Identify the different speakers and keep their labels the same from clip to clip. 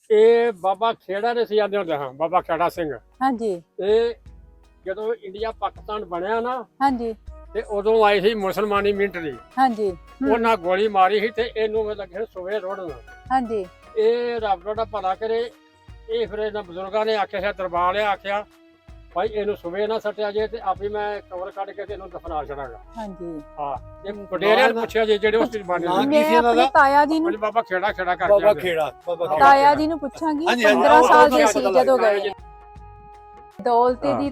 Speaker 1: ਇਹ ਬਾਬਾ ਖੇੜਾ ਨੇ ਸੀ ਆਂਦੇ ਹੁੰਦੇ ਹਾਂ, ਬਾਬਾ ਖੇੜਾ ਸਿੰਘ।
Speaker 2: ਹਾਂਜੀ
Speaker 1: ਇਹ ਜਦੋਂ ਇੰਡੀਆ ਪਾਕਿਸਤਾਨ ਬਣਿਆ ਨਾ
Speaker 2: ਹਾਂਜੀ
Speaker 1: ਤੇ ਉਦੋਂ ਆਈ ਸੀ ਮੁਸਲਮਾਨੀ ਮਿਲਟਰੀ।
Speaker 2: ਹਾਂਜੀ
Speaker 1: ਉਹਨਾਂ ਗੋਲੀ ਮਾਰੀ ਸੀ ਤੇ ਇਹਨੂੰ ਲੱਗੇ ਸੋਵੇ ਰੋੜਨ।
Speaker 2: ਹਾਂਜੀ
Speaker 1: ਇਹ ਰੱਬ ਦਾ ਭਲਾ ਕਰੇ। ਇਹ ਫਿਰ ਇਹਨਾਂ ਬਜ਼ੁਰਗਾਂ ਨੇ ਆਖਿਆ ਸੀ, ਦਰਬਾਰ ਨੇ ਆਖਿਆ ਭਾਈ ਇਹਨੂੰ ਸੁਵੇ ਨਾ ਸੱਟਿਆ ਜੇ ਤੇ ਆਪੇ ਮੈਂ ਕਵਰ ਕੱਢ ਕੇ ਤੇ ਇਹਨੂੰ ਦਫਨਾ ਛੜਾਂਗਾ।
Speaker 2: ਹਾਂਜੀ
Speaker 1: ਹਾਂ ਇਹ ਵਡੇਰਿਆਂ ਨੂੰ ਪੁੱਛਿਆ ਜੀ ਜਿਹੜੇ ਉਸ ਦਿਨ ਬਣੇ
Speaker 3: ਨਾਂ
Speaker 1: ਨੇ।
Speaker 2: ਮੈਂ ਆਪਣੇ ਤਾਇਆ ਜੀ ਨੂੰ
Speaker 1: ਬਾਬਾ ਖੇੜਾ ਖੇੜਾ ਕਰਕੇ
Speaker 3: ਬਾਬਾ
Speaker 1: ਆਉਂਦੇ।
Speaker 3: ਖੇੜਾ
Speaker 2: ਤਾਇਆ ਜੀ ਨੂੰ ਪੁੱਛਾਂਗੀ।
Speaker 3: ਹਾਂਜੀ, ਹਾਂਜੀ,
Speaker 2: 15
Speaker 3: ਉਹ
Speaker 2: ਸਾਲ
Speaker 3: ਤਾਂ
Speaker 2: ਦੇ
Speaker 3: ਪਤਾ
Speaker 2: ਸੀ
Speaker 3: ਲੱਗ
Speaker 2: ਜਦੋਂ
Speaker 1: ਗਿਆ
Speaker 2: ਗਏ।
Speaker 1: ਜੀ।
Speaker 2: ਦੌਲਤੇ
Speaker 1: ਹਾਂ।
Speaker 2: ਦੀ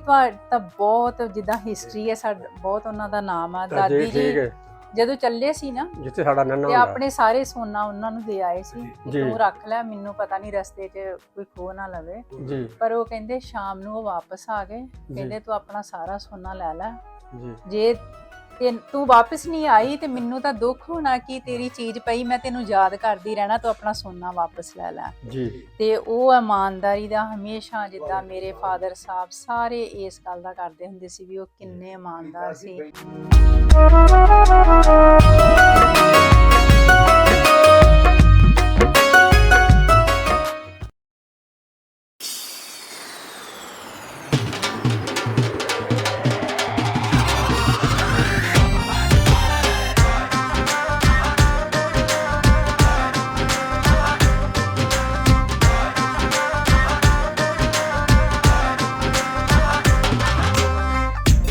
Speaker 2: ਤਾਂ ਬਹੁਤ ਜਿੱਦਾਂ ਹਿਸਟਰੀ ਹੈ ਸਾਡਾ, ਬਹੁਤ ਉਹਨਾਂ ਦਾ ਨਾਮ ਆ। ਦਾਦੀ
Speaker 1: ਠੀਕ
Speaker 2: ਜੀ
Speaker 1: ਹੈ
Speaker 2: ਜਦੋਂ ਚੱਲੇ ਸੀ ਨਾ
Speaker 1: ਜਿੱਥੇ ਸਾਡਾ ਨੰਨਾ
Speaker 2: ਤੇ
Speaker 1: ਹੁੰਦਾ।
Speaker 2: ਆਪਣੇ ਸਾਰੇ ਸੋਨਾ ਉਹਨਾਂ ਨੂੰ ਦੇ ਆਏ ਸੀ ਕਿ
Speaker 1: ਜੀ।
Speaker 2: ਤੂੰ ਰੱਖ ਲੈ, ਮੈਨੂੰ ਪਤਾ ਨਹੀਂ ਰਸਤੇ 'ਚ ਕੋਈ ਖੋ ਨਾ ਲਵੇ।
Speaker 1: ਜੀ
Speaker 2: ਪਰ ਉਹ ਕਹਿੰਦੇ ਸ਼ਾਮ ਨੂੰ ਉਹ ਵਾਪਸ ਆ ਗਏ, ਕਹਿੰਦੇ ਤੂੰ ਆਪਣਾ ਸਾਰਾ ਸੋਨਾ ਲੈ ਲੈ,
Speaker 1: ਜੀ
Speaker 2: ਜੇ ਤੂੰ ਵਾਪਸ ਨਹੀਂ ਆਈ ਤੇ ਮੈਨੂੰ ਤਾਂ ਦੁੱਖ ਹੋਣਾ ਕਿ ਤੇਰੀ ਚੀਜ਼ ਪਈ, ਮੈਂ ਤੈਨੂੰ ਯਾਦ ਕਰਦੀ ਰਹਿਣਾ, ਤੂੰ ਆਪਣਾ ਸੋਨਾ ਵਾਪਸ ਲੈ ਲੈ।
Speaker 1: ਜੀ
Speaker 2: ਤੇ ਉਹ ਇਮਾਨਦਾਰੀ ਦਾ ਹਮੇਸ਼ਾ, ਜਿੱਦਾਂ ਮੇਰੇ ਫਾਦਰ ਸਾਹਿਬ ਸਾਰੇ ਇਸ ਗੱਲ ਦਾ ਕਰਦੇ ਹੁੰਦੇ ਸੀ ਵੀ ਉਹ ਕਿੰਨੇ ਇਮਾਨਦਾਰ ਸੀ।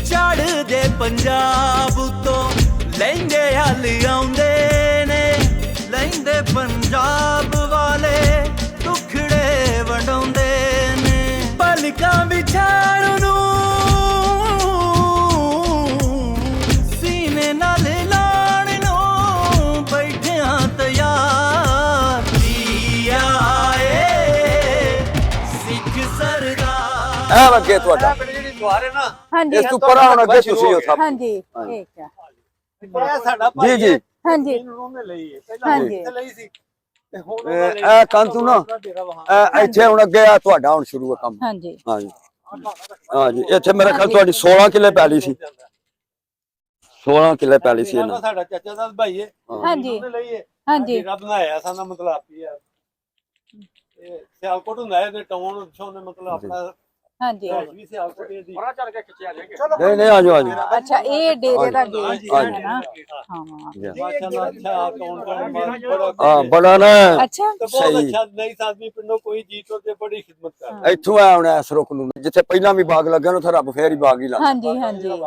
Speaker 4: ਚੜ੍ਹਦੇ ਪੰਜਾਬ ਤੋਂ ਲਹਿੰਦੇ ਹਲ ਆਉਂਦੇ ਨੇ, ਲਹਿੰਦੇ ਪੰਜਾਬ ਵਾਲੇ ਟੁਕੜੇ ਵੰਡਾਉਂਦੇ ਨੇ। ਪਲਕਾਂ ਵਿਛਾਣ ਨੂੰ ਸੀਨੇ ਨਾਲ ਲਾਣ ਨੂੰ ਬੈਠਿਆਂ ਤਿਆਰ। ਧੀਆ ਏ ਸਿੱਖ ਸਰਦਾਰ।
Speaker 3: ਇਹ ਅੱਗੇ ਤੁਹਾਡਾ ਜਿਹੜੀ ਦੁਆਰ ਹੈ ਨਾ,
Speaker 2: ਹਾਂਜੀ
Speaker 3: ਇਸ ਤੋਂ ਪਰਾਂ ਹੁਣ ਅੱਗੇ ਤੁਸੀਂ ਹੋ ਸਭ।
Speaker 2: ਹਾਂਜੀ ਠੀਕ ਹੈ।
Speaker 3: ਇਹ ਸਾਡਾ ਭਾਈ ਜੀ ਜੀ
Speaker 2: ਹਾਂਜੀ
Speaker 1: ਉਹਨੇ ਲਈ ਹੈ ਪਹਿਲਾਂ
Speaker 2: ਹਾਂਜੀ
Speaker 1: ਇੱਥੇ ਲਈ ਸੀ ਤੇ ਹੁਣ
Speaker 3: ਇਹ ਕੰਤੂ ਨਾ ਇੱਥੇ ਹੁਣ ਅੱਗੇ ਆ ਤੁਹਾਡਾ ਹੁਣ ਸ਼ੁਰੂ ਹੈ ਕੰਮ।
Speaker 2: ਹਾਂਜੀ
Speaker 3: ਹਾਂਜੀ ਹਾਂਜੀ ਇੱਥੇ ਮੇਰੇ ਖਿਆਲ ਤੁਹਾਡੀ 16 ਕਿੱਲੇ ਪੈਲੀ ਸੀ। 16 ਕਿੱਲੇ ਪੈਲੀ ਸੀ ਇਹਨਾਂ।
Speaker 1: ਸਾਡਾ ਚਾਚਾ ਦਾ ਭਾਈ ਹੈ
Speaker 2: ਹਾਂਜੀ
Speaker 1: ਉਹਨੇ ਲਈ ਹੈ।
Speaker 2: ਹਾਂਜੀ
Speaker 1: ਡੇਰਾ ਬਣਾਇਆ ਸਾਡਾ ਮਤਲਬ ਆਪੀ ਆ ਇਹ ਸਿਆਲਕੋਟ ਹੁੰਦਾ ਹੈ ਤੇ ਟਾਊਨ ਛੋਨੇ ਮਤਲਬ ਆਪਣਾ
Speaker 2: ਹਾਂਜੀ
Speaker 1: ਵੀ ਸਿਆਲਕੋਟ ਦੀ ਬੜਾ ਚੱਲ ਕੇ ਖਿੱਚਿਆ ਜਾਏਗਾ।
Speaker 3: ਨਹੀਂ ਨਹੀਂ ਆਜੋ ਆਜੋ।
Speaker 2: ਅੱਛਾ ਇਹ ਡੇਰੇ ਦਾ ਗੇਟ
Speaker 3: ਹਾਂਜੀ।
Speaker 2: ਹੈ ਨਾ। ਹਾਂ
Speaker 1: ਮਾਸ਼ਾਅੱਲਾ ਅੱਛਾ ਕੌਣ
Speaker 3: ਹਾਂ ਬੜਾ ਨਾ
Speaker 2: ਅੱਛਾ
Speaker 1: ਬਹੁਤ
Speaker 3: ਸਹੀ।
Speaker 1: ਅੱਛਾ ਨਹੀਂ ਸਾਦਮੀ ਪਿੰਡੋਂ ਕੋਈ ਜੀਤੋ ਤੇ ਬੜੀ ਖਿਦਮਤ ਕਰ
Speaker 3: ਇੱਥੋਂ ਆ ਹੁਣ ਇਸ ਰੁਕ ਨੂੰ ਜਿੱਥੇ ਪਹਿਲਾਂ ਵੀ ਬਾਗ ਲੱਗਿਆ ਨਾ, ਉੱਥੇ ਰੱਬ ਫੇਰ ਹੀ ਬਾਗ ਹੀ ਲਾ।
Speaker 2: ਹਾਂਜੀ ਹਾਂਜੀ
Speaker 3: ਹਾਂ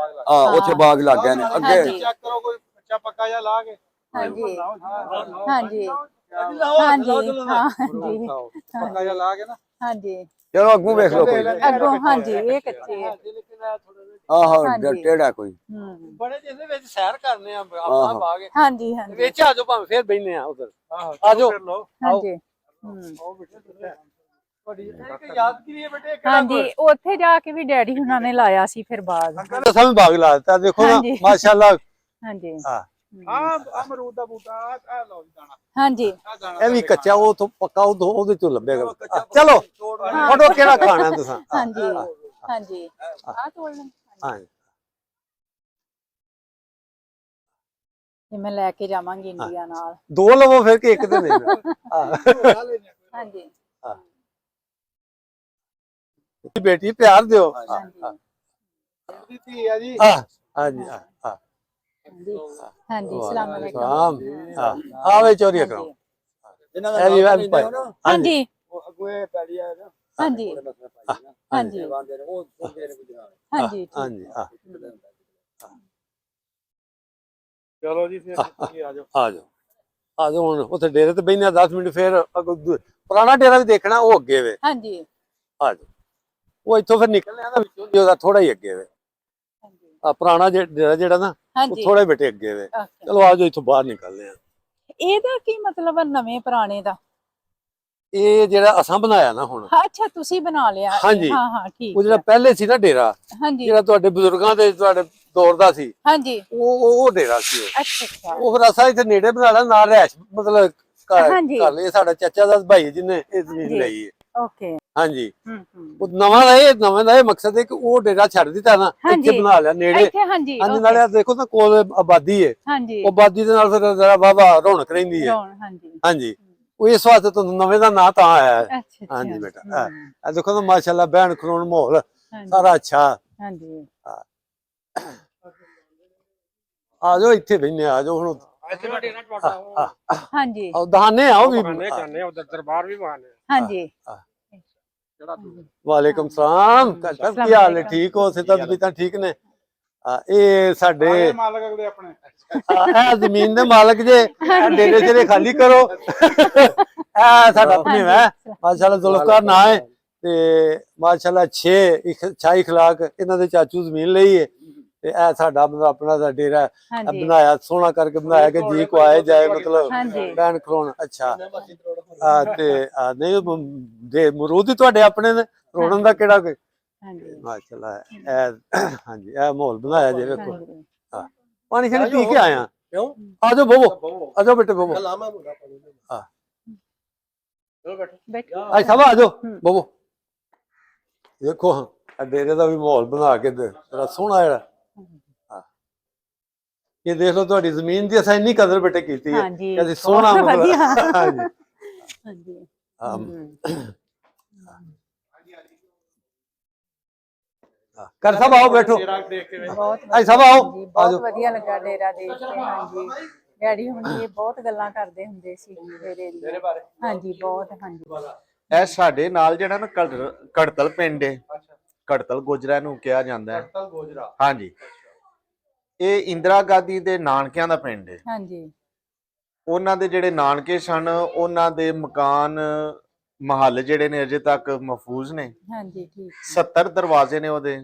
Speaker 3: ਉੱਥੇ ਬਾਗ ਲੱਗ ਗਏ ਨੇ ਅੱਗੇ।
Speaker 2: ਹਾਂਜੀ।
Speaker 1: ਚੈੱਕ ਕਰੋ ਕੋਈ ਕੱਚਾ ਪੱਕਾ ਜਿਹਾ ਲਾ ਕੇ
Speaker 2: ਹਾਂਜੀ ਹਾਂਜੀ
Speaker 1: ਹਾਂਜੀ
Speaker 2: ਹਾਂਜੀ
Speaker 1: ਪੱਕਾ ਜਿਹਾ ਲਾ ਕੇ ਨਾ
Speaker 2: ਹਾਂਜੀ
Speaker 3: ਚਲੋ ਅੱਗੋਂ ਵੇਖ ਲਓ ਕੋਈ।
Speaker 2: ਅੱਗੋਂ ਹਾਂਜੀ ਇਹ ਕੱਚੇ ਹੈ।
Speaker 3: ਆਹੋ
Speaker 2: ਹਾਂਜੀ।
Speaker 3: ਟੇੜਾ ਕੋਈ।
Speaker 1: ਬੜੇ ਜਿਹਦੇ ਵਿੱਚ ਸੈਰ ਕਰਨੇ ਆ ਆਪਣਾ ਬਾਗ ਹੈ।
Speaker 2: ਹਾਂਜੀ ਹਾਂਜੀ
Speaker 1: ਵਿੱਚ ਆ ਜਾਓ ਭਾਵੇਂ ਫੇਰ ਬੈਠਨੇ ਆ ਉਧਰ ਆ ਜਾਓ।
Speaker 2: ਹਾਂਜੀ
Speaker 1: ਯਾਦਗਿਰੀ ਹੈ ਬੇਟੇ
Speaker 2: ਹਾਂਜੀ ਉੱਥੇ ਜਾ ਕੇ ਵੀ ਡੈਡੀ ਹੁਣਾਂ ਨੇ ਲਾਇਆ ਸੀ ਫਿਰ ਬਾਗ।
Speaker 1: ਸਭ ਬਾਗ ਲਾ ਦਿੱਤਾ ਦੇਖੋ ਨਾ
Speaker 2: ਹਾਂਜੀ।
Speaker 1: ਮਾਸ਼ਾਅੱਲਾ।
Speaker 2: ਹਾਂਜੀ
Speaker 1: ਹਾਂ ਅਮਰੂਦ ਦਾ ਬੂਟਾ ਆ ਲਓ ਦਾਣਾ
Speaker 2: ਹਾਂਜੀ
Speaker 1: ਇਹ ਵੀ ਕੱਚਾ ਉਹ ਤੋਂ ਪੱਕਾ ਉਹਦੇ ਤੋਂ ਲੱਭੇਗਾ। ਚਲੋ ਫੋਟੋ ਕਿਹੜਾ ਖਾਣਾ ਤੁਸੀਂ?
Speaker 2: ਹਾਂਜੀ ਹਾਂਜੀ ਆ ਤੋੜ ਲੈ।
Speaker 3: ਹਾਂ
Speaker 2: ਤੇ ਮੈਂ ਲੈ ਕੇ ਜਾਵਾਂਗੀ ਇੰਡੀਆ ਨਾਲ।
Speaker 1: ਦੋ ਲਵੋ ਫਿਰ ਕਿ ਇੱਕ ਤੇ ਨਹੀਂ।
Speaker 2: ਹਾਂਜੀ
Speaker 1: ਬੇਟੀ ਪਿਆਰ ਦਿਓ।
Speaker 2: ਹਾਂਜੀ
Speaker 1: ਧੀ ਆ ਜੀ। ਹਾਂਜੀ
Speaker 2: ਹਾਂਜੀ ਸਲਾਮ ਅਲੈਕੁਮ।
Speaker 1: ਆਵੇ ਚੋਰੀ ਕਰੋ
Speaker 3: ਇਹਨਾਂ
Speaker 1: ਇਹ ਵੀ
Speaker 3: ਦਾ
Speaker 2: ਹਾਂਜੀ
Speaker 3: ਉਹ ਅੱਗੇ ਪੈਲੀ ਆ ਨਾ।
Speaker 2: ਹਾਂਜੀ ਹਾਂਜੀ
Speaker 3: ਉਹ
Speaker 2: ਹਾਂਜੀ
Speaker 1: ਹਾਂਜੀ ਚਲੋ ਜੀ ਫਿਰ ਆ ਜਾਓ ਆ ਜਾਓ ਹੁਣ ਉੱਥੇ ਡੇਰੇ ਤੇ ਬੈਠੇ 10 ਮਿੰਟ ਫਿਰ ਪੁਰਾਣਾ ਡੇਰਾ ਵੀ ਦੇਖਣਾ ਉਹ ਅੱਗੇ ਵੇ।
Speaker 2: ਹਾਂਜੀ
Speaker 1: ਆ ਜਾਓ ਉਹ ਇੱਥੋਂ ਫਿਰ ਨਿਕਲਣੇ ਆ ਵਿੱਚੋਂ ਦੀ ਉਹਦਾ ਥੋੜਾ ਹੀ ਅੱਗੇ ਵੇ। ਆ ਪੁਰਾਣਾ ਡੇਰਾ ਜਿਹੜਾ ਨਾ ਉਹ
Speaker 2: ਹਾਂਜੀ
Speaker 1: ਥੋੜੇ ਬੇਟੇ ਅੱਗੇ ਵੇ।
Speaker 2: ਓਕੇ।
Speaker 1: ਚਲੋ ਆ ਜਾਓ ਇੱਥੋਂ ਬਾਹਰ ਨਿਕਲਦੇ ਆ।
Speaker 2: ਇਹਦਾ ਕੀ ਮਤਲਬ ਹੈ ਨਵੇਂ ਪੁਰਾਣੇ ਦਾ?
Speaker 1: ਇਹ ਜਿਹੜਾ ਅਸਾਂ ਬਣਾਇਆ ਨਾ ਹੁਣ
Speaker 2: ਅੱਛਾ ਤੁਸੀਂ ਬਣਾ ਲਿਆ।
Speaker 1: ਹਾਂਜੀ।
Speaker 2: ਹਾਂ ਹਾਂ ਠੀਕ
Speaker 1: ਉਹ ਜਿਹੜਾ
Speaker 2: ਹੈ।
Speaker 1: ਪਹਿਲੇ ਸੀ ਨਾ ਡੇਰਾ
Speaker 2: ਹਾਂਜੀ
Speaker 1: ਜਿਹੜਾ ਤੁਹਾਡੇ ਬਜ਼ੁਰਗਾਂ ਦੇ ਤੁਹਾਡੇ ਦੌਰ ਦਾ ਸੀ
Speaker 2: ਹਾਂਜੀ
Speaker 1: ਉਹ ਡੇਰਾ ਸੀ ਉਹ।
Speaker 2: ਅੱਛਾ ਅੱਛਾ
Speaker 1: ਉਹ ਫਿਰ ਅਸਾਂ ਇੱਥੇ ਨੇੜੇ ਬਣਾ ਲਿਆ ਨਾਲ ਰਹਿਸ਼ ਮਤਲਬ
Speaker 2: ਹਾਂਜੀ।
Speaker 1: ਕਰ ਲਈ। ਸਾਡਾ ਚਾਚਾ ਦਾ ਭਾਈ ਜਿਹਨੇ ਇਹ ਜ਼ਮੀਨ
Speaker 2: ਜੀ।
Speaker 1: ਲਈ ਹੈ।
Speaker 2: ਓਕੇ
Speaker 1: ਹਾਂਜੀ
Speaker 2: ਹੂੰ
Speaker 1: ਉਹ ਨਵਾਂ ਦਾ ਇਹ ਮਕਸਦ ਹੈ ਕਿ ਉਹ ਡੇਰਾ ਛੱਡ ਦਿੱਤਾ ਨਾ ਇੱਥੇ
Speaker 2: ਹਾਂਜੀ।
Speaker 1: ਬਣਾ ਲਿਆ ਨੇੜੇ।
Speaker 2: ਇੱਥੇ ਹਾਂਜੀ
Speaker 1: ਹਾਂਜੀ
Speaker 2: ਓਕੇ।
Speaker 1: ਨਾਲੇ ਆਹ ਦੇਖੋ ਨਾ ਕੋਲ ਆਬਾਦੀ ਹੈ
Speaker 2: ਹਾਂਜੀ
Speaker 1: ਉਹ ਆਬਾਦੀ ਦੇ ਨਾਲ ਫਿਰ ਜ਼ਰਾ ਵਾਹਵਾ ਰੌਣਕ ਰਹਿੰਦੀ ਹੈ।
Speaker 2: ਹਾਂਜੀ
Speaker 1: ਹਾਂਜੀ
Speaker 5: ਉਹ ਇਸ ਵਾਸਤੇ ਤੁਹਾਨੂੰ ਨਵੇਂ ਦਾ ਨਾਂ ਤਾਂ ਆਇਆ ਹੈ।
Speaker 2: ਅੱਛਾ ਅੱਛਾ
Speaker 5: ਹਾਂਜੀ ਬੇਟਾ,
Speaker 2: ਹਮ,
Speaker 5: ਇਹ ਦੇਖੋ ਤਾਂ ਮਾਸ਼ਾਅੱਲਾ ਬਹਿਣ ਖਲੋਣ ਮਾਹੌਲ
Speaker 2: ਹਾਂਜੀ
Speaker 5: ਸਾਰਾ ਅੱਛਾ।
Speaker 2: ਹਾਂਜੀ
Speaker 5: ਆ ਜਾਓ ਇੱਥੇ ਬੈਠੇ, ਆ ਜਾਓ ਹੁਣ।
Speaker 1: ਇੱਥੇ ਮੈਂ ਡੇਰਾ ਤੁਹਾਡਾ ਉਹ
Speaker 2: ਹਾਂਜੀ
Speaker 5: ਉਹ ਦਹਾਨੇ ਆ ਉਹ ਵੀ।
Speaker 1: ਬਹਾਨੇ ਜਾਂਦੇ ਆ, ਉਧਰ ਦਰਬਾਰ ਵੀ ਬਹਾਨੇ
Speaker 2: ਹਾਂਜੀ
Speaker 1: ਜਿਹੜਾ ਤੂੰ
Speaker 5: ਵਾਲੇਕੁਮ ਸਲਾਮ। ਕਾਕਾ ਕੀ ਹਾਲ ਹੈ? ਠੀਕ ਹੋ? ਸਿਹਤਾਂ ਤਬੀਅਤਾਂ ਠੀਕ ਨੇ? ਇਹ ਸਾਡੇ
Speaker 6: ਮਾਲਕ ਅਗਲੇ ਆਪਣੇ
Speaker 5: ਇਹ ਜ਼ਮੀਨ ਦੇ ਮਾਲਕ ਜੇ, ਇਹ ਡੇਰੇ ਜਿਹੜੇ ਖਾਲੀ ਕਰੋ। ਇਹ ਸਾਡਾ ਆਪਣੇ ਹੈ ਮਾਸ਼ਾਅੱਲਾ, ਜ਼ੁਲਫਕਾਰ ਨਾਂ ਹੈ ਤੇ ਮਾਸ਼ਾਅੱਲਾ 6 ਇਖਲਾਕ ਇਹਨਾਂ ਦੇ ਚਾਚੂ ਜ਼ਮੀਨ ਲਈ ਹੈ ਤੇ ਇਹ ਸਾਡਾ ਮਤਲਬ ਆਪਣਾ ਦਾ ਡੇਰਾ
Speaker 2: ਹਾਂਜੀ
Speaker 5: ਬਣਾਇਆ, ਸੋਹਣਾ ਕਰਕੇ ਬਣਾਇਆ ਕਿ ਜੀ ਕੋ ਆਏ ਜਾਏ, ਮਤਲਬ
Speaker 2: ਹਾਂਜੀ
Speaker 5: ਬੈਨ ਖਲੋਣ। ਅੱਛਾ ਤੇ ਨਹੀਂ ਦੇ ਮਰੂਦ ਹੀ ਤੁਹਾਡੇ ਆਪਣੇ ਨੇ, ਰੋੜਨ ਦਾ ਕਿਹੜਾ ਕੋਈ?
Speaker 2: ਹਾਂਜੀ
Speaker 5: ਮਾਸ਼ਾਅੱਲਾ ਇਹ ਹਾਂਜੀ ਇਹ ਮਾਹੌਲ ਬਣਾਇਆ ਜੇ ਵੇਖੋ।
Speaker 2: ਹਾਂਜੀ
Speaker 5: ਪਾਣੀ ਖਾਣੀ ਪੀ ਕੇ ਆਇਆ।
Speaker 1: ਕਿਉਂ
Speaker 5: ਆ ਜਾਓ ਬੋਵੋ, ਆ ਜਾਓ ਬੇਟੇ ਬੋਵੋ।
Speaker 1: ਲਾਮਾ ਮੁੰਡਾ ਪਾਣੀ ਦੇ
Speaker 5: ਹਾਂ।
Speaker 1: ਚਲੋ ਬੈਠੋ
Speaker 2: ਬੈਠੋ
Speaker 5: ਆ ਸਭ ਆ ਜਾਓ ਬੋਵੋ। ਦੇਖੋ ਹਾਂ ਡੇਰੇ ਦਾ ਵੀ ਮਾਹੌਲ ਬਣਾ ਕੇ ਤੇਰਾ ਸੋਹਣਾ ਜਿਹੜਾ। ਇਹ ਦੇਖ ਲਓ ਤੁਹਾਡੀ ਜ਼ਮੀਨ ਦੀ ਅਸਾਂ ਇੰਨੀ ਕਦਰ ਬੇਟੇ ਕੀਤੀ ਹੈ
Speaker 2: ਹਾਂਜੀ
Speaker 5: ਕਿ ਅਸੀਂ ਸੋਹਣਾ
Speaker 2: ਬਹੁਤ ਵਧੀਆ।
Speaker 5: ਹਾਂਜੀ
Speaker 2: ਹਾਂਜੀ
Speaker 5: ਹਾਂ।
Speaker 2: ਹਮ,
Speaker 5: ਕਰ ਸਭ ਆਓ ਬੈਠੋ।
Speaker 2: ਬਹੁਤ
Speaker 5: ਆਈ ਸਭ ਆਓ,
Speaker 2: ਹਾਂਜੀ,
Speaker 5: ਆ
Speaker 2: ਬਹੁਤ
Speaker 5: ਜਾਓ।
Speaker 2: ਵਧੀਆ ਲੱਗਾ ਡੇਰਾ ਦੇਖ ਕੇ। ਹਾਂਜੀ ਡੈਡੀ ਹੁਣੀ ਇਹ ਬਹੁਤ ਗੱਲਾਂ ਕਰਦੇ ਹੁੰਦੇ ਸੀ ਡੇਰੇ ਦੀਆਂ। ਹਾਂਜੀ ਬਹੁਤ ਹਾਂਜੀ
Speaker 6: ਇਹ ਸਾਡੇ ਨਾਲ ਜਿਹੜਾ ਨਾ ਕੜਤਲ ਪਿੰਡ ਹੈ, ਕੜਤਲ ਗੋਜਰਾ ਨੂੰ ਕਿਹਾ ਜਾਂਦਾ ਹੈ। ਕੜਤਲ ਗੋਜਰਾ, ਹਾਂਜੀ। ਇਹ ਇੰਦਰਾ ਗਾਂਧੀ ਦੇ ਨਾਨਕਿਆਂ ਦਾ ਪਿੰਡ ਹੈ।
Speaker 2: ਹਾਂਜੀ
Speaker 6: ਉਹਨਾਂ ਦੇ ਜਿਹੜੇ ਨਾਨਕੇ ਸਨ, ਉਹਨਾਂ ਦੇ ਮਕਾਨ ਮਹੱਲ ਜਿਹੜੇ ਨੇ ਅਜੇ ਤੱਕ ਮਹਿਫੂਜ਼ ਨੇ।
Speaker 2: ਹਾਂਜੀ ਠੀਕ
Speaker 6: 70 ਦਰਵਾਜ਼ੇ ਨੇ ਉਹਦੇ,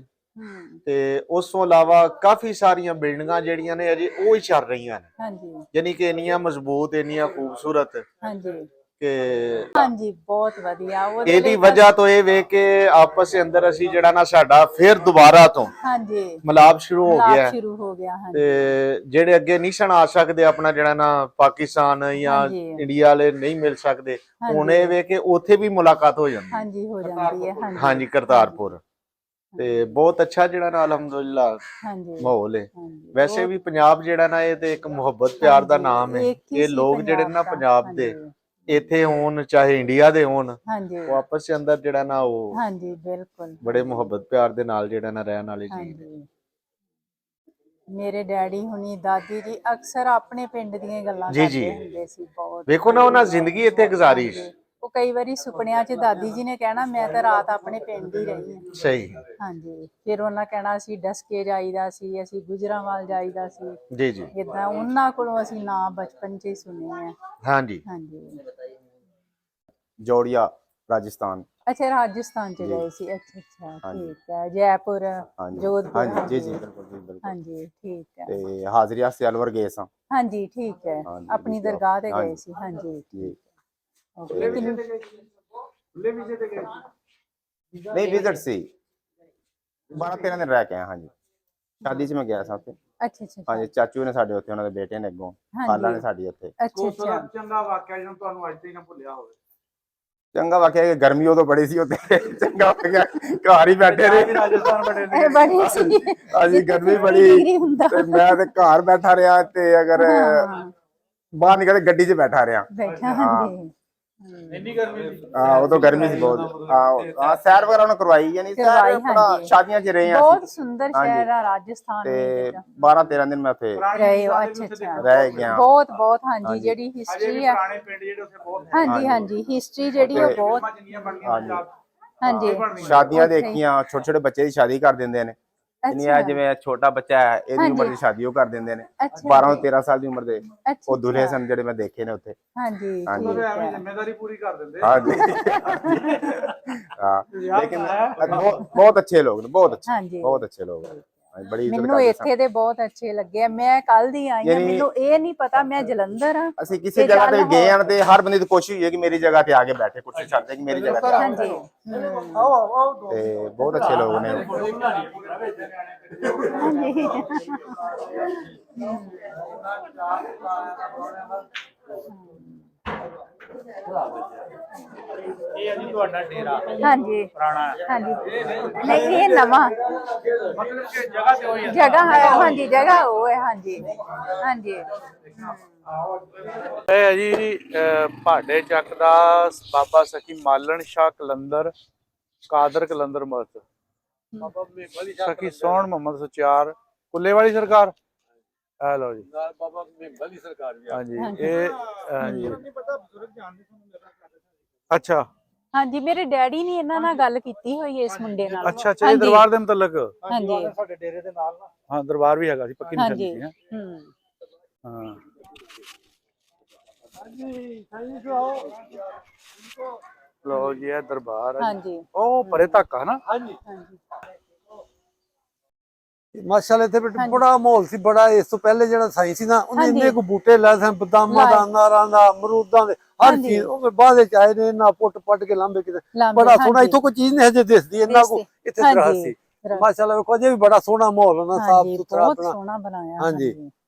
Speaker 6: ਤੇ ਉਸ ਤੋਂ ਇਲਾਵਾ ਕਾਫੀ ਸਾਰੀਆਂ ਬਿਲਡਿੰਗਾਂ ਜਿਹੜੀਆਂ ਨੇ ਅਜੇ ਉਹ ਹੀ ਚੱਲ ਰਹੀਆਂ ਨੇ,
Speaker 2: ਹਾਂਜੀ
Speaker 6: ਯਾਨੀ ਕਿ ਇੰਨੀਆਂ ਮਜ਼ਬੂਤ, ਇੰਨੀਆਂ ਖੂਬਸੂਰਤ
Speaker 2: ਹਾਂਜੀ
Speaker 6: ਕਿ
Speaker 2: ਹਾਂਜੀ ਬਹੁਤ ਵਧੀਆ। ਉਹਦੇ
Speaker 6: ਇਹਦੀ
Speaker 2: ਲਈ
Speaker 6: ਵਜ੍ਹਾ ਤੋਂ ਇਹ ਵੇ ਕਿ ਆਪਸ ਦੇ ਅੰਦਰ ਅਸੀਂ ਜਿਹੜਾ ਨਾ ਸਾਡਾ ਫਿਰ ਦੁਬਾਰਾ ਤੋਂ
Speaker 2: ਹਾਂਜੀ
Speaker 6: ਮਿਲਾਪ ਸ਼ੁਰੂ ਹੋ
Speaker 2: ਮਿਲਾਪ
Speaker 6: ਗਿਆ ਹੈ।
Speaker 2: ਸ਼ੁਰੂ ਹੋ ਗਿਆ। ਹਾਂਜੀ
Speaker 6: ਤੇ ਜਿਹੜੇ ਅੱਗੇ ਨਹੀਂ ਸਨ ਆ ਸਕਦੇ, ਆਪਣਾ ਜਿਹੜਾ ਨਾ ਪਾਕਿਸਤਾਨ ਜਾਂ
Speaker 2: ਹਾਂਜੀ।
Speaker 6: ਇੰਡੀਆ ਵਾਲੇ ਨਹੀਂ ਮਿਲ ਸਕਦੇ, ਹੁਣ ਇਹ ਵੇ ਕਿ ਉੱਥੇ ਵੀ ਮੁਲਾਕਾਤ ਹੋ ਜਾਂਦੀ ਹੈ।
Speaker 2: ਹਾਂਜੀ ਹੋ ਜਾਂਦੀ ਹੈ।
Speaker 6: ਹਾਂਜੀ ਕਰਤਾਰਪੁਰ, ਤੇ ਬਹੁਤ ਅੱਛਾ ਜਿਹੜਾ ਨਾ ਅਲਹਮਦੁਲਿਲਾ
Speaker 2: ਹਾਂਜੀ
Speaker 6: ਮਾਹੌਲ ਹੈ।
Speaker 2: ਹਾਂਜੀ
Speaker 6: ਵੈਸੇ ਵੀ ਪੰਜਾਬ ਜਿਹੜਾ ਨਾ ਇਹ ਤੇ ਇੱਕ ਮੁਹੱਬਤ ਪਿਆਰ ਦਾ ਨਾਮ ਹੈ।
Speaker 2: ਇੱਕ ਹੀ
Speaker 6: ਇਹ
Speaker 2: ਸੀ
Speaker 6: ਲੋਕ ਜਿਹੜੇ ਨਾ
Speaker 2: ਦਾ।
Speaker 6: ਪੰਜਾਬ ਦੇ
Speaker 2: ਹਾਂਜੀ,
Speaker 6: ਇੱਥੇ ਹੋਣ ਚਾਹੇ ਇੰਡੀਆ ਦੇ ਹੋਣ,
Speaker 2: ਹਾਂਜੀ
Speaker 6: ਉਹ ਆਪਸ ਦੇ ਅੰਦਰ ਜਿਹੜਾ ਨਾ ਉਹ
Speaker 2: ਹਾਂਜੀ ਬਿਲਕੁਲ
Speaker 6: ਬੜੇ ਮੁਹੱਬਤ ਪਿਆਰ ਦੇ ਨਾਲ ਜਿਹੜਾ ਨਾ ਰਹਿਣ ਵਾਲੇ ਜੀ।
Speaker 2: ਹਾਂਜੀ ਮੇਰੇ ਡੈਡੀ ਹੁਣੀ ਦਾਦੀ ਜੀ ਅਕਸਰ ਆਪਣੇ ਪਿੰਡ ਦੀਆਂ ਗੱਲਾਂ
Speaker 6: ਜੀ, ਜੀ।
Speaker 2: ਕਰਦੇ ਹੁੰਦੇ ਸੀ। ਬਹੁਤ
Speaker 6: ਵੇਖੋ ਨਾ ਉਹਨਾਂ ਜ਼ਿੰਦਗੀ ਇੱਥੇ ਗੁਜ਼ਾਰੀ।
Speaker 2: ਹਾਂਜੀ, ਉਹ ਕਈ ਵਾਰੀ ਸੁਪਨਿਆਂ 'ਚ ਦਾਦੀ ਜੀ ਨੇ ਕਹਿਣਾ ਮੈਂ ਤਾਂ ਰਾਤ ਆਪਣੇ ਪਿੰਡ ਹੀ ਰਹੀ ਹਾਂ।
Speaker 6: ਸਹੀ,
Speaker 2: ਹਾਂਜੀ ਫਿਰ ਉਹਨਾਂ ਕਹਿਣਾ ਅਸੀਂ ਡਸਕੇ ਜਾਈਦਾ ਸੀ, ਅਸੀਂ ਗੁਜਰਾਂਵਾਲ ਜਾਈਦਾ ਸੀ।
Speaker 6: ਜੀ ਜੀ,
Speaker 2: ਇਦਾਂ ਉਹਨਾਂ ਕੋਲੋਂ ਅਸੀਂ ਨਾਂ ਬਚਪਨ 'ਚ ਹੀ ਸੁਣੇ ਆ।
Speaker 6: ਹਾਂਜੀ।
Speaker 2: ਹਾਂਜੀ
Speaker 7: ਜੋੜੀਆ ਰਾਜਸਥਾਨ।
Speaker 2: ਅੱਛਾ ਰਾਜਸਥਾਨ 'ਚ ਗਏ ਸੀ। ਅੱਛਾ ਅੱਛਾ ਠੀਕ ਹੈ। ਜੈਪੁਰ, ਜੋਧਪੁਰ।
Speaker 7: ਹਾਂਜੀ ਜੀ ਜੀ ਬਿਲਕੁਲ ਜੀ ਬਿਲਕੁਲ।
Speaker 2: ਹਾਂਜੀ ਠੀਕ ਹੈ।
Speaker 7: ਤੇ ਹਾਜ਼ਰੀ ਵਾਸਤੇ ਅਲਵਰ ਗਏ ਸਾਂ।
Speaker 2: ਹਾਂਜੀ ਠੀਕ ਹੈ।
Speaker 7: ਹਾਂਜੀ,
Speaker 2: ਆਪਣੀ
Speaker 7: ਜੀ,
Speaker 2: ਦਰਗਾਹ ਤੇ ਗਏ
Speaker 7: ਹਾਂਜੀ।
Speaker 2: ਸੀ। ਹਾਂਜੀ
Speaker 7: ਜੀ
Speaker 2: ਓਕੇ।
Speaker 7: ਨਹੀਂ ਵਿਜ਼ਿਟ ਸੀ, 12-13 ਦਿਨ ਰਹਿ ਕੇ ਆਇਆ। ਹਾਂਜੀ ਸ਼ਾਦੀ 'ਚ ਮੈਂ ਗਿਆ ਸਾਂ ਉੱਥੇ।
Speaker 2: ਅੱਛਾ ਅੱਛਾ
Speaker 7: ਹਾਂਜੀ ਚਾਚੂ ਨੇ ਸਾਡੇ ਉੱਥੇ, ਉਹਨਾਂ ਦੇ ਬੇਟੇ ਨੇ ਅੱਗੋਂ,
Speaker 2: ਹਾਂਜੀ।
Speaker 7: ਖਾਲਾ ਨੇ ਸਾਡੀ ਉੱਥੇ।
Speaker 2: ਅੱਛਾ ਅੱਛਾ
Speaker 6: ਚੰਗਾ ਵਾਕਿਆ ਜਿਹਨੂੰ ਤੁਹਾਨੂੰ ਅੱਜ ਤੱਕ ਨਾ ਭੁੱਲਿਆ ਹੋਵੇ।
Speaker 7: ਚੰਗਾ ਵਾਕਿਆ ਕਿ ਗਰਮੀ ਉਦੋਂ ਬੜੀ ਸੀ ਉੱਥੇ। ਚੰਗਾ ਵਾਕਿਆ ਘਰ ਹੀ ਬੈਠੇ ਰਹੇ।
Speaker 6: ਰਾਜਸਥਾਨ ਬੜੇ
Speaker 2: ਇਹ ਬੜੀ ਸੀ।
Speaker 7: ਹਾਂਜੀ ਗਰਮੀ
Speaker 2: ਜਿੱਥੇ
Speaker 7: ਬੜੀ,
Speaker 2: ਡਿਗਰੀ ਹੁੰਦਾ।
Speaker 7: ਤੇ ਮੈਂ ਤੇ ਘਰ ਬੈਠਾ ਰਿਹਾ, ਤੇ ਅਗਰ
Speaker 2: ਹਾਂ,
Speaker 7: ਬਾਹਰ ਨਿਕਲ ਕੇ ਗੱਡੀ 'ਚ ਬੈਠਾ ਰਿਹਾ।
Speaker 2: ਬੈਠਾ ਹਾਂਜੀ
Speaker 6: ਇੰਨੀ ਗਰਮੀ ਸੀ।
Speaker 7: ਹਾਂ ਉਦੋਂ ਗਰਮੀ ਸੀ ਬਹੁਤ। ਹਾਂ ਸੈਰ ਵਗੈਰਾ ਉਹਨੇ ਕਰਵਾਈ, ਯਾਨੀ ਸੈਰ
Speaker 2: ਕਰਵਾਈ,
Speaker 7: ਆਪਣਾ
Speaker 2: ਹਾਂਜੀ।
Speaker 7: ਸ਼ਾਦੀਆਂ 'ਚ ਰਹੇ ਹਾਂ
Speaker 2: ਬਹੁਤ
Speaker 7: ਅਸੀਂ।
Speaker 2: ਸੁੰਦਰ
Speaker 7: ਹਾਂਜੀ।
Speaker 2: ਸ਼ਹਿਰ ਆ ਰਾਜਸਥਾਨ
Speaker 7: ਤੇ
Speaker 2: ਵਿੱਚ।
Speaker 7: 12-13 ਦਿਨ ਮੈਂ ਉੱਥੇ
Speaker 2: ਰਹੇ ਹੋ। ਅੱਛਾ ਅੱਛਾ
Speaker 7: ਰਹਿ ਗਿਆ।
Speaker 2: ਬਹੁਤ ਬਹੁਤ ਹਾਂਜੀ
Speaker 7: ਹਾਂਜੀ।
Speaker 2: ਜਿਹੜੀ ਹਿਸਟਰੀ ਆ।
Speaker 6: ਪੁਰਾਣੇ ਪਿੰਡ ਜਿਹੜੇ ਉੱਥੇ ਬਹੁਤ
Speaker 2: ਹਾਂਜੀ ਹਾਂਜੀ ਹਿਸਟਰੀ ਜਿਹੜੀ ਉਹ ਬਹੁਤ
Speaker 6: ਜਿੰਨੀਆਂ ਬਣੀਆਂ ਪੰਜਾਬ
Speaker 2: ਹਾਂਜੀ
Speaker 7: ਸ਼ਾਦੀਆਂ
Speaker 2: ਉੱਥੇ ਹੀ।
Speaker 7: ਦੇਖੀਆਂ, ਛੋਟੇ ਛੋਟੇ ਬੱਚੇ ਦੀ ਸ਼ਾਦੀ ਕਰ ਦਿੰਦੇ ਨੇ। ਜਿਵੇਂ
Speaker 2: ਅੱਛਾ
Speaker 7: ਜਿਵੇਂ ਛੋਟਾ ਬੱਚਾ ਹੈ, ਇਹਦੀ ਉਮਰ
Speaker 2: ਹਾਂਜੀ।
Speaker 7: ਦੀ ਸ਼ਾਦੀ ਉਹ ਕਰ ਦਿੰਦੇ ਨੇ।
Speaker 2: ਅੱਛਾ
Speaker 7: 12-13 ਸਾਲ ਦੀ ਉਮਰ ਦੇ
Speaker 2: ਅੱਛਾ
Speaker 7: ਉਹ ਦੁਲਹੇ
Speaker 2: ਅੱਛਾ।
Speaker 7: ਸਨ ਜਿਹੜੇ ਮੈਂ ਦੇਖੇ ਨੇ ਉੱਥੇ।
Speaker 2: ਹਾਂਜੀ
Speaker 7: ਹਾਂਜੀ।
Speaker 2: ਠੀਕ ਹੈ।
Speaker 6: ਜ਼ਿੰਮੇਵਾਰੀ ਪੂਰੀ ਕਰ ਦਿੰਦੇ।
Speaker 7: ਹਾਂਜੀ ਹਾਂ ਲੇਕਿਨ ਬਹੁਤ ਅੱਛੇ ਲੋਕ ਨੇ, ਬਹੁਤ ਅੱਛੇ,
Speaker 2: ਹਾਂਜੀ
Speaker 7: ਬਹੁਤ ਅੱਛੇ ਲੋਕ ਨੇ। ਹਾਂਜੀ, ਬੜੀ ਇੱਜ਼ਤ
Speaker 2: ਮੈਨੂੰ
Speaker 7: ਕਰਦੇ
Speaker 2: ਇੱਥੇ ਦੇ ਬਹੁਤ ਅੱਛੇ ਲੱਗੇ। ਮੈਂ ਕੱਲ ਦੀ ਆਈ ਹਾਂ,
Speaker 7: ਯਾਨੀ
Speaker 2: ਮੈਨੂੰ ਇਹ ਨਹੀਂ ਪਤਾ ਮੈਂ ਜਲੰਧਰ ਆ।
Speaker 7: ਅਸੀਂ ਕਿਸੇ ਜਗ੍ਹਾ ਤੇ ਗਏ ਹਾਂ ਤੇ ਹਰ ਬੰਦੇ ਦੀ ਕੋਸ਼ਿਸ਼ ਹੋਈ ਹੈ ਕਿ ਮੇਰੀ ਜਗ੍ਹਾ ਤੇ ਆ ਕੇ ਬੈਠੇ, ਕੁਰਸੀ ਛੱਡ ਦੇ ਕਿ ਮੇਰੀ ਜਗ੍ਹਾ ਤੇ ਆ
Speaker 2: ਹਾਂਜੀ
Speaker 7: ਤੇ ਬਹੁਤ ਅੱਛੇ ਲੋਕ ਨੇ।
Speaker 2: ਹਾਂਜੀ
Speaker 8: ਹੈ ਜੀ ਤੁਹਾਡਾ ਡੇਰਾ
Speaker 2: ਹਾਂਜੀ
Speaker 8: ਪੁਰਾਣਾ
Speaker 2: ਹਾਂਜੀ ਨਹੀਂ ਇਹ ਨਵਾਂ
Speaker 8: ਮਤਲਬ ਕਿ ਜਗ੍ਹਾ ਤੇ ਹੋਈ ਹੈ
Speaker 2: ਜਗ੍ਹਾ ਹੈ ਹਾਂਜੀ ਜਗ੍ਹਾ ਉਹ ਹੈ ਹਾਂਜੀ ਹਾਂਜੀ
Speaker 8: ਇਹ ਹੈ ਜੀ ਭਾਡੇ ਚੱਕ ਦਾ ਬਾਬਾ ਸਖੀ ਮਾਲਣ ਸ਼ਾਹ ਕਲੰਦਰ ਕਾਦਰ ਕਲੰਦਰ ਮਸਤ ਸਖੀ ਸੋਹਣ ਮੁਹੰਮਦ ਸੁਚਾਰ ਕੁੱਲੇ ਵਾਲੀ ਸਰਕਾਰ ਆ ਲਓ ਜੀ
Speaker 1: ਬਾਬਾ ਮੇਮਲ ਦੀ ਸਰਕਾਰ ਵੀ
Speaker 8: ਹਾਂਜੀ ਇਹ ਹਾਂਜੀ ਅੱਛਾ
Speaker 2: ਹਾਂਜੀ ਮੇਰੇ ਡੈਡੀ ਨੇ ਇਹਨਾਂ ਨਾਲ ਗੱਲ ਕੀਤੀ ਹੋਈ ਹੈ ਇਸ ਮੁੰਡੇ ਨਾਲ
Speaker 8: ਅੱਛਾ ਅੱਛਾ ਇਹ ਦਰਬਾਰ ਦੇ ਮੁਤਲਕ
Speaker 2: ਹਾਂਜੀ
Speaker 8: ਸਾਡੇ ਡੇਰੇ ਦੇ ਨਾਲ ਹਾਂ ਦਰਬਾਰ ਵੀ ਹੈਗਾ ਸੀ ਪੱਕੀ
Speaker 2: ਹਾਂਜੀ
Speaker 8: ਨਿਸ਼ਾਨੀ ਸੀ
Speaker 2: ਹੂੰ
Speaker 8: ਹਾਂ ਲਓ ਜੀ ਇਹ ਦਰਬਾਰ ਹੈ
Speaker 2: ਹਾਂਜੀ
Speaker 8: ਉਹ ਪਰੇ ਤੱਕ ਹੈ ਨਾ
Speaker 2: ਹਾਂਜੀ
Speaker 5: ਮਾਸ਼ਾਅੱਲਾ ਇੱਥੇ ਬੜਾ ਮਾਹੌਲ ਸੀ ਬੜਾ ਇਸ ਤੋਂ ਪਹਿਲੇ ਜਿਹੜਾ ਸਾਈ ਸੀ ਨਾ ਉਹਨੇ
Speaker 2: ਹਾਂਜੀ।
Speaker 5: ਇੰਨੇ ਕੋ ਬੂਟੇ ਲਾਏ ਸਨ ਬਦਾਮਾਂ ਦਾ ਅਨਾਰਾਂ ਦਾ ਅਮਰੂਦਾਂ ਦੇ ਹਰ
Speaker 2: ਹਾਂਜੀ।
Speaker 5: ਚੀਜ਼ ਉਹ ਬਾਅਦ ਵਿੱਚ ਆਏ ਨੇ ਨਾ ਪੁੱਟ ਪੱਟ ਕੇ ਲਾਂਬੇ ਕਿਤੇ
Speaker 2: ਲਾਂਬੇ,
Speaker 5: ਬੜਾ ਸੋਹਣਾ
Speaker 2: ਹਾਂਜੀ।
Speaker 5: ਇੱਥੋਂ ਕੋਈ ਚੀਜ਼ ਨਹੀਂ ਹਜੇ ਦਿਸਦੀ ਇੰਨਾ ਕੋ
Speaker 2: ਦਿਸਦੀ,
Speaker 5: ਇੱਥੇ
Speaker 2: ਹਾਂਜੀ।
Speaker 5: ਦਰਖਤ ਸੀ
Speaker 2: ਦਰਖਤ।
Speaker 5: ਮਾਸ਼ਾਅੱਲਾ ਵੇਖੋ ਅਜੇ ਵੀ ਬੜਾ ਸੋਹਣਾ ਮਾਹੌਲ ਹੈ ਨਾ ਸਾਫ
Speaker 2: ਹਾਂਜੀ
Speaker 5: ਸੁਥਰਾ
Speaker 2: ਬਹੁਤ
Speaker 5: ਆਪਣਾ
Speaker 2: ਸੋਹਣਾ ਬਣਾਇਆ
Speaker 5: ਹਾਂਜੀ।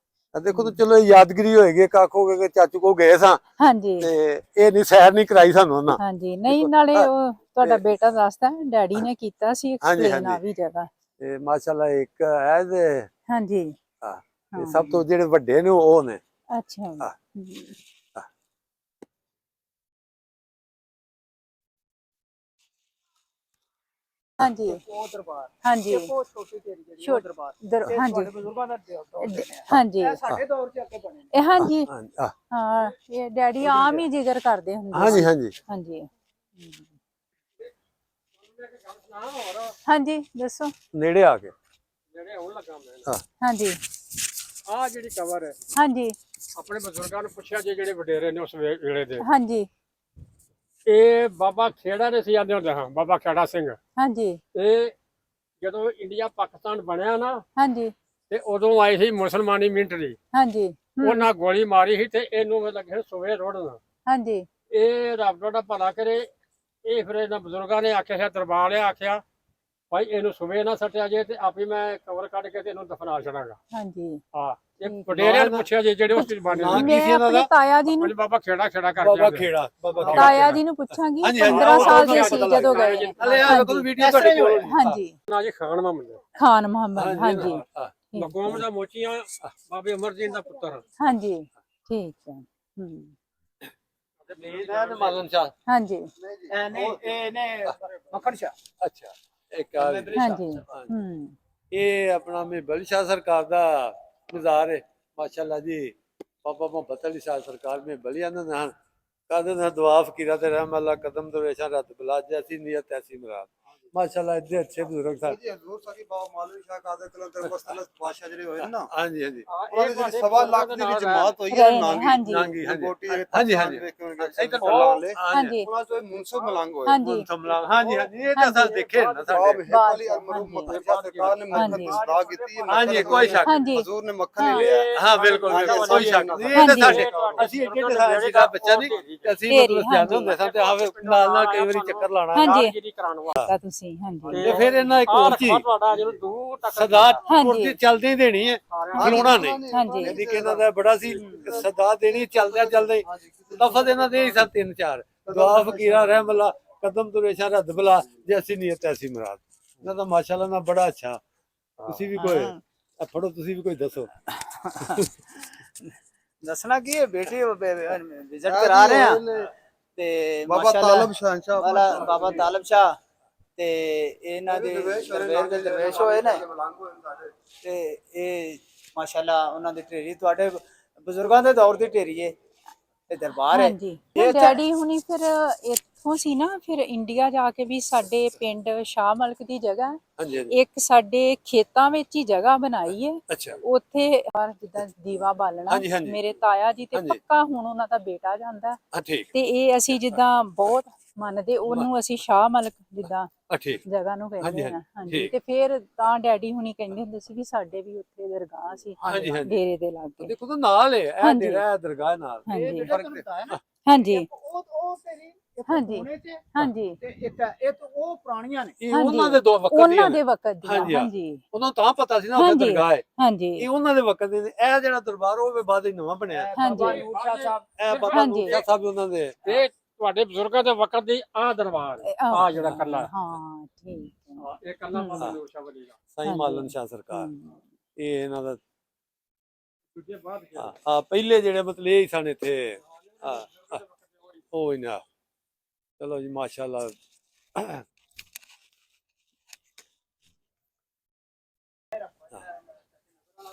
Speaker 5: ਦੇਖੋ ਤਾਂ ਚਲੋ ਇਹ ਯਾਦਗਿਰੀ ਹੋਏਗੀ ਕਾਕੋ ਕੇ ਚਾਚੂ ਕੋ ਗਏ ਸਾਂ
Speaker 2: ਹਾਂਜੀ
Speaker 5: ਤੇ ਇਹ ਨਹੀਂ ਸੈਰ ਨਹੀਂ ਕਰਾਈ ਸਾਨੂੰ ਉਹਨਾਂ
Speaker 2: ਹਾਂਜੀ ਨਹੀਂ ਨਾਲੇ ਉਹ ਤੁਹਾਡਾ ਬੇਟਾ ਦੱਸਦਾ ਡੈਡੀ ਨੇ ਕੀਤਾ ਸੀ ਐਕਸਪਲੇਨ ਆ
Speaker 5: ਹਾਂਜੀ।
Speaker 2: ਵੀ ਜਗ੍ਹਾ
Speaker 5: ਤੇ ਮਾਸ਼ਾਅੱਲਾ ਇੱਕ ਹੈ ਤੇ
Speaker 2: ਹਾਂਜੀ
Speaker 5: ਤੇ ਸਭ ਤੋਂ ਜਿਹੜੇ ਵੱਡੇ ਨੇ ਉਹ ਨੇ
Speaker 2: ਅੱਛਾ
Speaker 5: ਹਾਂ।
Speaker 2: ਹਮ। ਹਾਂਜੀ
Speaker 8: ਉਹ ਦਰਬਾਰ
Speaker 2: ਹਾਂਜੀ
Speaker 8: ਉਹ ਛੋਟੀ ਢੇਰੀ ਜਿਹੜੀ ਉਹ
Speaker 2: ਛੋਟ-
Speaker 8: ਦਰਬਾਰ
Speaker 2: ਹਾਂਜੀ
Speaker 8: ਬਜ਼ੁਰਗਾਂ ਦਾ
Speaker 2: ਹਾਂਜੀ
Speaker 8: ਸਾਡੇ ਦੌਰ 'ਚ ਅੱਗੇ ਬਣੇ
Speaker 2: ਇਹ ਹਾਂਜੀ
Speaker 5: ਹਾਂਜੀ
Speaker 2: ਹਾਂ ਇਹ ਡੈਡੀ ਆਮ ਹੀ ਜ਼ਿਕਰ ਕਰਦੇ ਹੁੰਦੇ
Speaker 5: ਹਾਂਜੀ
Speaker 2: ਸੀ।
Speaker 5: ਹਾਂਜੀ
Speaker 2: ਹਾਂਜੀ ਹਾਂਜੀ ਦੱਸੋ
Speaker 5: ਨੇੜੇ ਆ ਕੇ
Speaker 1: ਜਿਹੜੇ ਹੁਣ ਲੱਗਾ ਮੈਂ
Speaker 2: ਹਾਂਜੀ
Speaker 1: ਆਹ ਜਿਹੜੀ ਕਵਰ ਹੈ
Speaker 2: ਹਾਂਜੀ
Speaker 1: ਆਪਣੇ ਬਜ਼ੁਰਗਾਂ ਨੂੰ ਪੁੱਛਿਆ ਜੇ ਜਿਹੜੇ ਵਡੇਰੇ ਨੇ ਉਸ ਵੇਲੇ ਦੇ
Speaker 2: ਹਾਂਜੀ
Speaker 1: ਇਹ ਬਾਬਾ ਖੇੜਾ ਨੇ ਸੀ ਆਂਦੇ ਹੁੰਦੇ ਹਾਂ ਬਾਬਾ ਖੇੜਾ ਸਿੰਘ
Speaker 2: ਹਾਂਜੀ
Speaker 1: ਇਹ ਜਦੋਂ ਇੰਡੀਆ ਪਾਕਿਸਤਾਨ ਬਣਿਆ ਨਾ
Speaker 2: ਹਾਂਜੀ
Speaker 1: ਤੇ ਉਦੋਂ ਆਈ ਸੀ ਮੁਸਲਮਾਨੀ ਮਿਲਟਰੀ
Speaker 2: ਹਾਂਜੀ
Speaker 1: ਉਹਨਾਂ ਗੋਲੀ ਮਾਰੀ ਸੀ ਤੇ ਇਹਨੂੰ ਲੱਗੇ ਸੋਵੇ ਰੋੜਨਾ
Speaker 2: ਹਾਂਜੀ
Speaker 1: ਇਹ ਰੱਬ ਦਾ ਭਲਾ ਕਰੇ ਇਹ ਫਿਰ ਇਹਨਾਂ ਬਜ਼ੁਰਗਾਂ ਨੇ ਆਖਿਆ ਸੀ ਦਰਬਾਰ ਲਿਆ ਆਖਿਆ ਭਾਈ ਇਹਨੂੰ ਸੁਵੇ ਨਾ ਸੱਟਿਆ ਜੇ ਤੇ ਆਪੇ ਮੈਂ ਕਵਰ ਕੱਢ ਕੇ ਤੇ ਇਹਨੂੰ ਦਫਨਾ ਛੜਾਂਗਾ
Speaker 2: ਹਾਂਜੀ
Speaker 1: ਹਾਂ ਇਹ ਵਡੇਰਿਆਂ ਨੂੰ ਪੁੱਛਿਆ ਜੇ ਜਿਹੜੇ ਉਸ ਜ਼ਮਾਨੇ
Speaker 5: ਨਾਂ
Speaker 1: ਦੇ
Speaker 5: ਕੀ ਸੀ ਇਹਨਾਂ ਦਾ?
Speaker 2: ਆਪਣੇ ਤਾਇਆ ਜੀ ਨੂੰ
Speaker 1: ਆਪਣੇ ਬਾਬਾ ਖੇੜਾ ਖੇੜਾ
Speaker 5: ਬਾਬਾ
Speaker 1: ਕਰਦੇ
Speaker 5: ਖੇੜਾ ਬਾਬਾ ਖੇੜਾ
Speaker 2: ਤਾਇਆ ਜੀ ਨੂੰ ਪੁੱਛਾਂਗੀ
Speaker 5: ਹਾਂਜੀ, ਹਾਂਜੀ,
Speaker 2: 15 ਸਾਲ
Speaker 5: ਉਹ
Speaker 2: ਦੇ
Speaker 5: ਤਾਂ
Speaker 2: ਸੀ
Speaker 5: ਪਤਾ
Speaker 2: ਜਦੋਂ
Speaker 1: ਲੱਗ
Speaker 2: ਗਏ
Speaker 1: ਗਿਆ।
Speaker 5: ਹਲੇ ਆ ਵੇਖੋ ਵੀਡੀਓ ਤੁਹਾਡੇ ਕੋਲ
Speaker 2: ਹਾਂਜੀ
Speaker 1: ਨਾ ਜੀ ਖਾਨ ਮੁਹੰਮਦ
Speaker 2: ਖਾਨ ਮੁਹੰਮਦ ਹਾਂਜੀ
Speaker 1: ਮਕੌਮ ਦਾ ਮੋਚੀਆਂ ਬਾਬੇ ਅਮਰਜੀਤ ਦਾ ਪੁੱਤਰ
Speaker 2: ਹਾਂਜੀ ਠੀਕ ਹੈ
Speaker 5: ਮਾਲਨ ਸ਼ਾਹ
Speaker 2: ਹਾਂਜੀ
Speaker 8: ਇਹਨੇ ਮੱਖਣ ਸ਼ਾਹ
Speaker 5: ਅੱਛਾ ਇੱਕ ਆ
Speaker 2: ਹਾਂਜੀ
Speaker 5: ਇਹ ਆਪਣਾ ਮੇਬਲ ਸ਼ਾਹ ਸਰਕਾਰ ਦਾ ਮਜ਼ਾਰ ਹੈ ਮਾਸ਼ਾਅੱਲਾ ਜੀ ਬਾਬਾ ਮੁਹੱਬਤ ਅਲੀ ਸ਼ਾਹ ਸਰਕਾਰ ਮੇਬਲ ਇਹਨਾਂ ਨਾਲ ਕਾਦੇ ਨਾਲ ਦੁਆ ਫਕੀਰਾ ਤੇ ਰਹਿਮ ਅੱਲਾ ਕਦਮ ਦਰਵੇਸ਼ਾਂ ਰੱਤ ਬਲਾ ਜੈਸੀ ਨੀਅਤ ਐਸੀ ਮੁਰਾਦ ਮਾਸ਼ਾਅੱਲਾ ਇੱਥੇ ਅੱਛੇ ਬਜ਼ੁਰਗ ਸਨ
Speaker 9: ਜੀ ਹਜ਼ੂਰ ਸਾਡੀ ਬਾਬਾ ਮਾਲਵੀ ਸ਼ਾਹ ਕਾਦਰ ਕਲੰਦਰ ਮਸਤਲਸ ਬਾਦਸ਼ਾਹ ਜਿਹੜੇ ਹੋਏ ਨਾ
Speaker 5: ਹਾਂਜੀ ਹਾਂਜੀ
Speaker 9: ਉਹਨਾਂ ਦੀ ਸਵਾ ਲੱਖ ਦੀ ਜਮਾਤ ਹੋਈ ਹੈ
Speaker 2: ਰਹੇ ਨੇ,
Speaker 9: ਨਾਂਗੀ
Speaker 2: ਹਾਂਜੀ
Speaker 5: ਨਾਂਗੀ ਹਾਂਜੀ
Speaker 9: ਗੋਟੀ
Speaker 5: ਹਾਂਜੀ, ਹਾਂਜੀ।
Speaker 9: ਇੱਧਰ ਲਾ ਲੈ
Speaker 2: ਹਾਂਜੀ
Speaker 9: ਉਹਨਾਂ ਤੋਂ ਮੁਨਸਬ ਮਲੰਗ ਹੋਏ
Speaker 2: ਹਾਂਜੀ
Speaker 5: ਹਾਂਜੀ ਹਾਂਜੀ ਇਹ ਤਾਂ ਸਾਲ ਦੇਖੇ ਨਾ
Speaker 9: ਬਾਬ
Speaker 5: ਸਾਡੇ
Speaker 9: ਹਿਬਾਲੀ ਅਲਮਰੂਮ ਮੱਖਣ ਸ਼ਾਹ ਸਰਕਾਰ ਨੇ ਮੱਖਣ
Speaker 2: ਹਾਂਜੀ।
Speaker 9: ਦੀ ਸਦਾ ਕੀਤੀ ਹੈ
Speaker 5: ਹਾਂਜੀ ਕੋਈ ਸ਼ੱਕ
Speaker 2: ਹਾਂਜੀ
Speaker 9: ਹਜ਼ੂਰ ਨੇ ਮੱਖਣ ਹੀ ਲਿਆ
Speaker 5: ਹਾਂ ਬਿਲਕੁਲ ਬਿਲਕੁਲ ਕੋਈ ਸ਼ੱਕ ਨਹੀਂ ਇਹ ਤਾਂ ਸਾਡੇ ਅਸੀਂ ਜਿਹੜੇ ਸਾਡੇ ਦਾ ਬੱਚਾ ਨਹੀਂ ਅਸੀਂ ਮਤਲਬ ਜਾਂਦੇ ਹੁੰਦੇ ਸਾਂ ਤੇ ਆਵੇ ਨਾਲ ਨਾਲ ਕਈ ਵਾਰੀ ਚੱਕਰ ਲਾਣਾ
Speaker 2: ਹਾਂਜੀ
Speaker 1: ਜਿਹੜੀ ਕਰਾਉਣ ਵਾਲਾ
Speaker 2: ਤਾਂ ਤੁਸੀਂ ਹਾਂਜੀ
Speaker 5: ਤੇ ਫਿਰ ਇਹਨਾਂ ਇੱਕ ਹੋਰ ਚੀਜ਼
Speaker 1: ਤੁਹਾਡਾ ਜਦੋਂ ਦੂਰ ਤੱਕ
Speaker 5: ਸਦਾ
Speaker 2: ਹਾਂਜੀ।
Speaker 5: ਤੁਰਦੀ ਚੱਲਦੀ ਦੇਣੀ ਹੈ ਖਲੋਣਾ ਨਹੀਂ
Speaker 2: ਹਾਂਜੀ
Speaker 5: ਯਾਨੀ ਕਿ ਇਹਨਾਂ ਦਾ ਬੜਾ ਸੀ ਸਦਾ ਦੇਣੀ ਚੱਲਦਿਆਂ ਚੱਲਦੇ ਲਫ਼ਜ਼ ਇਹਨਾਂ ਦੇ ਹੀ ਸਨ 3-4 ਦੁਆ ਫਕੀਰਾ ਰਹਿਮ ਅੱਲਾ ਕਦਮ ਦੁਰੇਸ਼ਾਂ ਰੱਦ ਬਲਾ ਜੇ ਅਸੀਂ ਨੀਅਤ ਐਸੀ ਮੁਰਾਦ ਇਹਨਾਂ ਦਾ ਮਾਸ਼ਾਅੱਲਾ ਨਾ ਬੜਾ ਅੱਛਾ ਤੁਸੀਂ ਵੀ ਕੋਈ ਫੜੋ ਤੁਸੀਂ ਵੀ ਕੋਈ ਦੱਸੋ
Speaker 8: ਦੱਸਣਾ ਕੀ ਹੈ ਬੇਟੀ ਵਿਜ਼ਿਟ ਕਰਾ ਰਹੇ ਆ ਤੇ
Speaker 9: ਬਾਬਾ ਤਾਲਬ ਸ਼ਾਹ
Speaker 8: ਵਾਲਾ ਬਾਬਾ ਤਾਲਬ ਸ਼ਾਹ ਤੇ ਇਹਨਾਂ ਦੇ ਦਰਵੇਸ਼ ਦੇ ਦਰਵੇਸ਼ ਹੋਏ ਨੇ ਤੇ ਇਹ ਮਾਸ਼ਾਅੱਲਾ ਉਹਨਾਂ ਦੀ ਢੇਰੀ ਤੁਹਾਡੇ ਬਜ਼ੁਰਗਾਂ ਦੇ ਦੌਰ ਦੀ ਢੇਰੀ ਹੈ ਇਹ ਦਰਬਾਰ ਹੈ
Speaker 2: ਹਾਂਜੀ ਡੈਡੀ ਹੁਣੀ ਫਿਰ ਇੱਥੋਂ ਸੀ ਨਾ ਫਿਰ ਇੰਡੀਆ ਜਾ ਕੇ ਵੀ ਸਾਡੇ ਪਿੰਡ ਸ਼ਾਹ ਮਲਕ ਦੀ ਜਗ੍ਹਾ
Speaker 5: ਹਾਂਜੀ ਹਾਂਜੀ
Speaker 2: ਇੱਕ ਸਾਡੇ ਖੇਤਾਂ ਵਿੱਚ ਹੀ ਜਗ੍ਹਾ ਬਣਾਈ ਹੈ
Speaker 5: ਅੱਛਾ
Speaker 2: ਉੱਥੇ ਜਿੱਦਾਂ ਦੀਵਾ ਬਾਲਣਾ
Speaker 5: ਹਾਂਜੀ, ਹਾਂਜੀ।
Speaker 2: ਮੇਰੇ ਤਾਇਆ ਜੀ ਤੇ
Speaker 5: ਹਾਂਜੀ।
Speaker 2: ਪੱਕਾ ਹੁਣ ਉਹਨਾਂ ਦਾ ਬੇਟਾ ਜਾਂਦਾ
Speaker 5: ਹਾਂ ਠੀਕ
Speaker 2: ਤੇ ਇਹ ਅਸੀਂ ਜਿੱਦਾਂ ਬਹੁਤ ਮੰਨਦੇ ਉਹਨੂੰ ਅਸੀਂ ਸ਼ਾਹ ਮਲਕ ਜਿੱਦਾਂ
Speaker 5: ਠੀਕ
Speaker 2: ਜਗ੍ਹਾ ਨੂੰ
Speaker 5: ਹਾਂਜੀ,
Speaker 2: ਕਹਿੰਦੇ ਆ
Speaker 5: ਹਾਂਜੀ,
Speaker 2: ਹਾਂਜੀ
Speaker 5: ਠੀਕ।
Speaker 2: ਤੇ ਫਿਰ ਤਾਂ ਡੈਡੀ ਹੁਣੀ ਕਹਿੰਦੇ ਹੁੰਦੇ ਸੀ ਵੀ ਸਾਡੇ ਵੀ ਉੱਥੇ ਦਰਗਾਹ ਸੀ
Speaker 5: ਹਾਂਜੀ, ਹਾਂਜੀ।
Speaker 2: ਡੇਰੇ ਦੇ ਲਾਗੇ
Speaker 5: ਦੇਖੋ ਤਾਂ ਨਾਲ ਹੈ ਇਹ
Speaker 2: ਹਾਂਜੀ।
Speaker 5: ਡੇਰਾ ਹੈ ਦਰਗਾਹ ਨਾਲ
Speaker 2: ਹਾਂਜੀ
Speaker 5: ਫਰਕ
Speaker 2: ਹਾਂਜੀ
Speaker 8: ਉਹ ਤੇਰੀ
Speaker 2: ਹਾਂਜੀ ਹਾਂਜੀ
Speaker 8: ਤੇ ਇਹ ਤਾਂ ਉਹ ਪੁਰਾਣੀਆਂ ਨੇ
Speaker 5: ਇਹ ਉਹਨਾਂ ਦੇ ਦੋ ਵਕਤ
Speaker 2: ਉਹਨਾਂ
Speaker 5: ਦੀਆਂ
Speaker 2: ਦੇ
Speaker 5: ਨੇ।
Speaker 2: ਵਕਤ ਦੀ
Speaker 5: ਹਾਂਜੀ, ਹਾਂ।
Speaker 2: ਹਾਂਜੀ
Speaker 5: ਉਹਨਾਂ ਨੂੰ ਤਾਂ ਪਤਾ ਸੀ ਨਾ ਉੱਥੇ
Speaker 2: ਹਾਂਜੀ।
Speaker 5: ਦਰਗਾਹ ਹੈ
Speaker 2: ਹਾਂਜੀ
Speaker 5: ਇਹ ਉਹਨਾਂ ਦੇ ਵਕਤ ਦੇ ਨੇ। ਇਹ ਜਿਹੜਾ ਦਰਬਾਰ ਉਹ ਵੀ ਬਾਅਦ ਵਿੱਚ ਨਵਾਂ ਬਣਿਆ ਹੈ।
Speaker 2: ਹਾਂਜੀ
Speaker 8: ਬਾਬਾ ਨੂਰ ਸ਼ਾਹ ਸਾਹਿਬ
Speaker 5: ਇਹ ਬਾਬਾ
Speaker 2: ਹਾਂਜੀ।
Speaker 5: ਨੂਰ ਸ਼ਾਹ ਸਾਹਿਬ ਵੀ ਉਹਨਾਂ ਦੇ
Speaker 1: ਇਹ ਤੁਹਾਡੇ ਬਜ਼ੁਰਗਾਂ ਦੇ ਵਕਤ ਦੀ ਆਹ ਦਰਬਾਰ ਆ ਜਿਹੜਾ ਕੱਲਾ
Speaker 2: ਹਾਂ ਠੀਕ ਹੈ।
Speaker 1: ਇਹ ਕੱਲਾ ਬਾਬਾ ਨੂਰ ਸ਼ਾਹ ਵਲੀ ਦਾ
Speaker 5: ਸਾਈਂ ਮਾਲਣ ਸ਼ਾਹ ਸਰਕਾਰ
Speaker 2: ਹਮ,
Speaker 5: ਇਹ ਇਹਨਾਂ ਦਾ
Speaker 1: ਦੂਜੇ ਬਾਅਦ ਗਿਆ
Speaker 5: ਪਹਿਲੇ ਜਿਹੜੇ ਮਤਲਬ ਇਹ ਹੀ ਸਨ ਇੱਥੇ ਉਹ ਹੀ ਨਾ ਚਲੋ ਜੀ ਮਾਸ਼ਾਅੱਲਾ।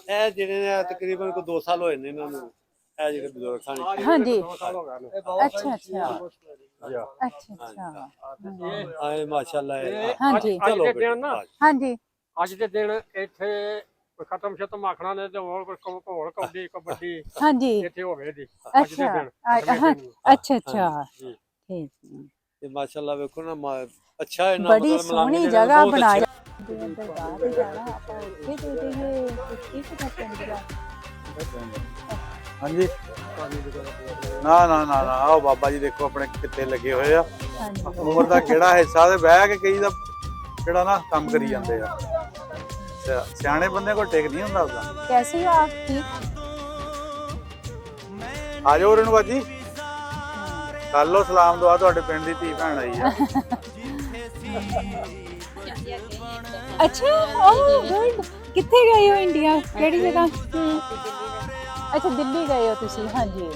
Speaker 5: ਇਹ ਜਿਹੜੇ ਨੇ ਤਕਰੀਬਨ ਕੋਈ 2 ਸਾਲ ਹੋਏ ਨੇ ਇਹਨਾਂ ਨੂੰ, ਇਹ ਜਿਹੜੇ ਬਜ਼ੁਰਗ ਸਨ।
Speaker 2: ਹਾਂਜੀ
Speaker 1: 2 ਸਾਲ ਹੋ ਗਏ ਨੇ
Speaker 2: ਅੱਛਾ ਅੱਛਾ ਅੱਛਾ ਅੱਛਾ
Speaker 5: ਆਏ ਮਾਸ਼ਾਅੱਲਾ
Speaker 2: ਹਾਂਜੀ
Speaker 1: ਅੱਜ ਦੇ ਦਿਨ ਨਾ
Speaker 2: ਹਾਂਜੀ
Speaker 1: ਅੱਜ ਦੇ ਦਿਨ ਇੱਥੇ ਕੋਈ ਖਤਮ ਸ਼ਤਮ ਆਖਣਾ ਨੇ ਤੇ ਹੋਰ ਕੋਈ ਘੋਲ ਕਬੱਡੀ ਕਬੱਡੀ
Speaker 2: ਹਾਂਜੀ
Speaker 1: ਇੱਥੇ ਹੋ ਗਏ ਜੀ ਅੱਜ ਦੇ
Speaker 2: ਅੱਛਾ
Speaker 1: ਦਿਨ
Speaker 2: ਅੱਛਾ ਅੱਛਾ
Speaker 5: ਜੀ।
Speaker 2: ਠੀਕ
Speaker 5: ਤੇ ਮਾਸ਼ਾਅੱਲਾ ਵੇਖੋ ਨਾ ਅੱਛਾ ਹੈ ਨਾ
Speaker 2: ਬੜੀ
Speaker 5: ਮਤਲਬ ਮਲਾਂਗੇ
Speaker 2: ਸੋਹਣੀ
Speaker 5: ਜਿਹੜੇ
Speaker 2: ਜਗ੍ਹਾ
Speaker 5: ਬਹੁਤ
Speaker 2: ਬਣਾਈ
Speaker 5: ਅੱਛੇ।
Speaker 2: ਦਰਬਾਰ ਤੇ ਜਾਣਾ ਆਪਾਂ ਉੱਥੇ ਦੇ ਦੇਈਏ ਕੁਛ ਇੱਕ ਪਿੰਡ ਦਾ
Speaker 8: ਹਾਂਜੀ ਨਾ ਨਾ ਨਾ ਨਾ ਆਓ ਬਾਬਾ ਜੀ ਦੇਖੋ ਆਪਣੇ ਕਿੱਤੇ ਲੱਗੇ ਹੋਏ ਆ
Speaker 2: ਹਾਂਜੀ
Speaker 8: ਉਮਰ ਦਾ ਕਿਹੜਾ ਹਿੱਸਾ ਤੇ ਬਹਿ ਕੇ ਕਈ ਦਾ ਜਿਹੜਾ ਨਾ ਕੰਮ ਕਰੀ ਜਾਂਦੇ ਆ ਸਿਆਣੇ ਬੰਦੇ ਕੋਲ ਟਿਕ ਨਹੀਂ ਹੁੰਦਾ ਉਹਦਾ।
Speaker 2: कैसी हो आप ठीक
Speaker 8: ਆ ਜਾਓ ਰਣਵਾ ਜੀ ਕਰ ਲਓ ਸਲਾਮ ਦੁਆ ਤੁਹਾਡੇ ਪਿੰਡ ਦੀ ਧੀ ਭੈਣ ਆਈ ਆ
Speaker 2: अच्छा ओह गुड किथे गए हो इंडिया केड़ी जगह अच्छा दिल्ली गए हो तुसी हाँ जी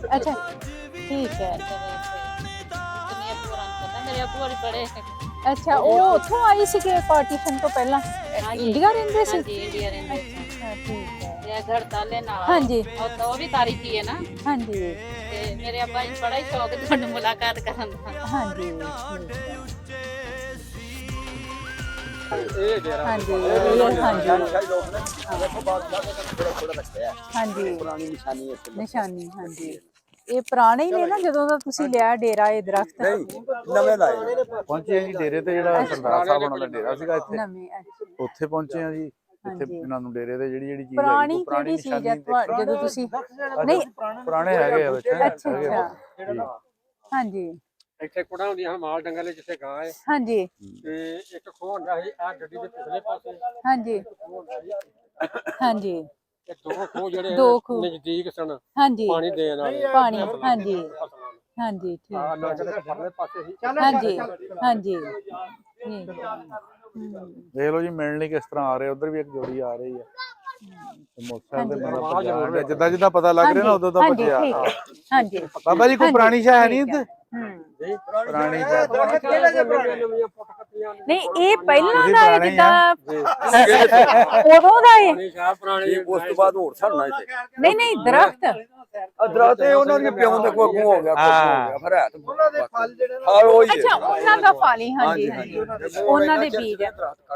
Speaker 2: अच्छा ठीक है अच्छा ਉਹ ਉੱਥੋਂ ਆਈ ਸੀ ਕਿ ਪਾਰਟੀਸ਼ਨ ਤੋਂ ਪਹਿਲਾਂ ਇੰਡੀਆ ਰਹਿੰਦੇ ਸੀ
Speaker 10: ਇੰਡੀਆ ਰਹਿੰਦੇ
Speaker 2: ਅੱਛਾ ਠੀਕ ਹੈ
Speaker 10: ਇਹ ਘਰ ਤਾਲੇ ਨਾਲ
Speaker 2: ਹਾਂਜੀ
Speaker 10: ਉਹ ਵੀ ਤਾਰੀਖੀ ਹੈ ਨਾ
Speaker 2: ਹਾਂਜੀ
Speaker 10: ਤੇ ਮੇਰੇ ਅੱਬਾ ਜੀ ਬੜਾ ਹੀ ਸ਼ੌਕ ਹੈ ਤੁਹਾਨੂੰ ਮੁਲਾਕਾਤ ਕਰਨ ਦਾ
Speaker 2: ਹਾਂਜੀ ਠੀਕ ਹੈ
Speaker 1: ਇਹ ਡੇਰਾ
Speaker 2: ਹਾਂਜੀ ਇਹ ਹਾਂਜੀ ਹਾਂਜੀ
Speaker 3: ਪੁਰਾਣੀ ਨਿਸ਼ਾਨੀ ਹੈ
Speaker 2: ਨਿਸ਼ਾਨੀ ਹਾਂਜੀ ਇਹ ਪੁਰਾਣੇ ਹੀ ਨੇ ਨਾ ਜਦੋਂ ਦਾ ਤੁਸੀਂ ਲਿਆ ਡੇਰਾ ਇਹ ਦਰਖਤ
Speaker 3: ਨਵੇਂ ਲਾਏ
Speaker 8: ਪਹੁੰਚੇ ਜੀ ਡੇਰੇ ਤੇ ਜਿਹੜਾ ਸਰਦਾਰ ਸਾਹਿਬ ਉਹਨਾਂ ਦਾ ਡੇਰਾ ਸੀਗਾ ਇੱਥੇ
Speaker 2: ਨਵੇਂ ਅੱਛਾ
Speaker 8: ਉੱਥੇ ਪਹੁੰਚੇ ਆ ਜੀ ਇੱਥੇ
Speaker 2: ਹਾਂਜੀ।
Speaker 8: ਇਹਨਾਂ ਨੂੰ ਡੇਰੇ ਤੇ ਜਿਹੜੀ ਚੀਜ਼
Speaker 2: ਪੁਰਾਣੀ ਕਿਹੜੀ ਚੀਜ਼ ਹੈ ਜਦੋਂ ਤੁਸੀਂ ਨਹੀਂ
Speaker 8: ਪੁਰਾਣੇ ਹੈਗੇ ਆ ਬੱਚੇ
Speaker 2: ਅੱਛਾ ਅੱਛਾ ਹਾਂਜੀ
Speaker 1: ਇੱਥੇ ਕੁੜਾ ਹੁੰਦੀਆਂ ਹਨ ਮਾਲ ਡੰਗਰ ਲਈ ਜਿੱਥੇ ਗਾਂ ਹੈ
Speaker 2: ਹਾਂਜੀ
Speaker 1: ਤੇ ਇੱਕ ਖੋਹ ਹੁੰਦਾ ਸੀ ਆ ਗੱਡੀ ਦੇ ਪਿਛਲੇ ਪਾਸੇ
Speaker 2: ਹਾਂਜੀ ਹਾਂਜੀ
Speaker 1: ਇਹ ਦੋ ਖੋਹ ਜਿਹੜੇ
Speaker 2: ਦੋ ਖੂਹ।
Speaker 1: ਨਜ਼ਦੀਕ ਸਨ
Speaker 2: ਹਾਂਜੀ
Speaker 1: ਪਾਣੀ ਦੇਣ ਵਾਲੇ
Speaker 2: ਪਾਣੀ ਹਾਂਜੀ ਹਾਂਜੀ ਠੀਕ
Speaker 1: ਆ ਨਗਰ ਦੇ ਪਰਲੇ ਪਾਸੇ ਸੀ
Speaker 2: ਹਾਂਜੀ ਹਾਂਜੀ ਠੀਕ ਹੈ।
Speaker 8: ਦੇਖ ਲਓ ਜੀ ਮਿਲਣ ਲਈ ਕਿਸ ਤਰ੍ਹਾਂ ਆ ਰਹੇ ਉਧਰ ਵੀ ਇੱਕ ਜੋੜੀ ਆ ਰਹੀ ਆ ਤੇ ਮੋਟਰਸਾਈਕਲ ਦੇ ਮਗਰ ਭੱਜਿਆ ਆਉਂਦਾ। ਜਿੱਦਾਂ ਜਿੱਦਾਂ ਪਤਾ ਲੱਗ ਰਿਹਾ ਨਾ ਉਦੋਂ ਦਾ
Speaker 2: ਹਾਂਜੀ
Speaker 8: ਭੱਜਿਆ
Speaker 2: ਠੀਕ ਹੈ ਹਾਂਜੀ
Speaker 8: ਬਾਬਾ ਜੀ ਕੋਈ ਪੁਰਾਣੀ ਸ਼ਾਹ ਹੈ ਨਹੀਂ ਇੱਥੇ
Speaker 2: ਹੂੰ
Speaker 8: ਪੁਰਾਣੀ ਸ਼ਾਹ
Speaker 1: ਨਵੀਆਂ ਪੁੱਟ ਕੱਟੀਆਂ ਨੇ
Speaker 2: ਨਹੀਂ ਇਹ ਪਹਿਲਾਂ ਦਾ ਹੈ
Speaker 8: ਪੁਰਾਣੇ
Speaker 2: ਜਿੱਦਾਂ ਉਦੋਂ ਦਾ ਹੈ
Speaker 1: ਪੁਰਾਣੀ ਸ਼ਾਹ ਪੁਰਾਣੀ
Speaker 3: ਉਸ ਤੋਂ ਬਾਅਦ ਹੋਰ ਸਾਡਾ ਇੱਥੇ
Speaker 2: ਨਹੀਂ ਨਹੀਂ ਦਰਖਤ
Speaker 3: ਅਦਰਾ ਤੇ ਉਹਨਾਂ ਦੇ ਪਿਓ ਦੇ ਕੋਈ ਅੱਗੋਂ ਹੋ ਗਿਆ ਫਿਰ ਹੈ ਤੇ ਉਹਨਾਂ ਦੇ ਫਲ ਜਿਹੜੇ ਹਾਂ ਉਹੀ
Speaker 2: ਅੱਛਾ ਉਹਨਾਂ ਦਾ ਫਾਲੀ ਹਾਂਜੀ
Speaker 3: ਹਾਂਜੀ,
Speaker 2: ਹਾਂਜੀ ਉਹਨਾਂ ਦੇ ਬੀਜ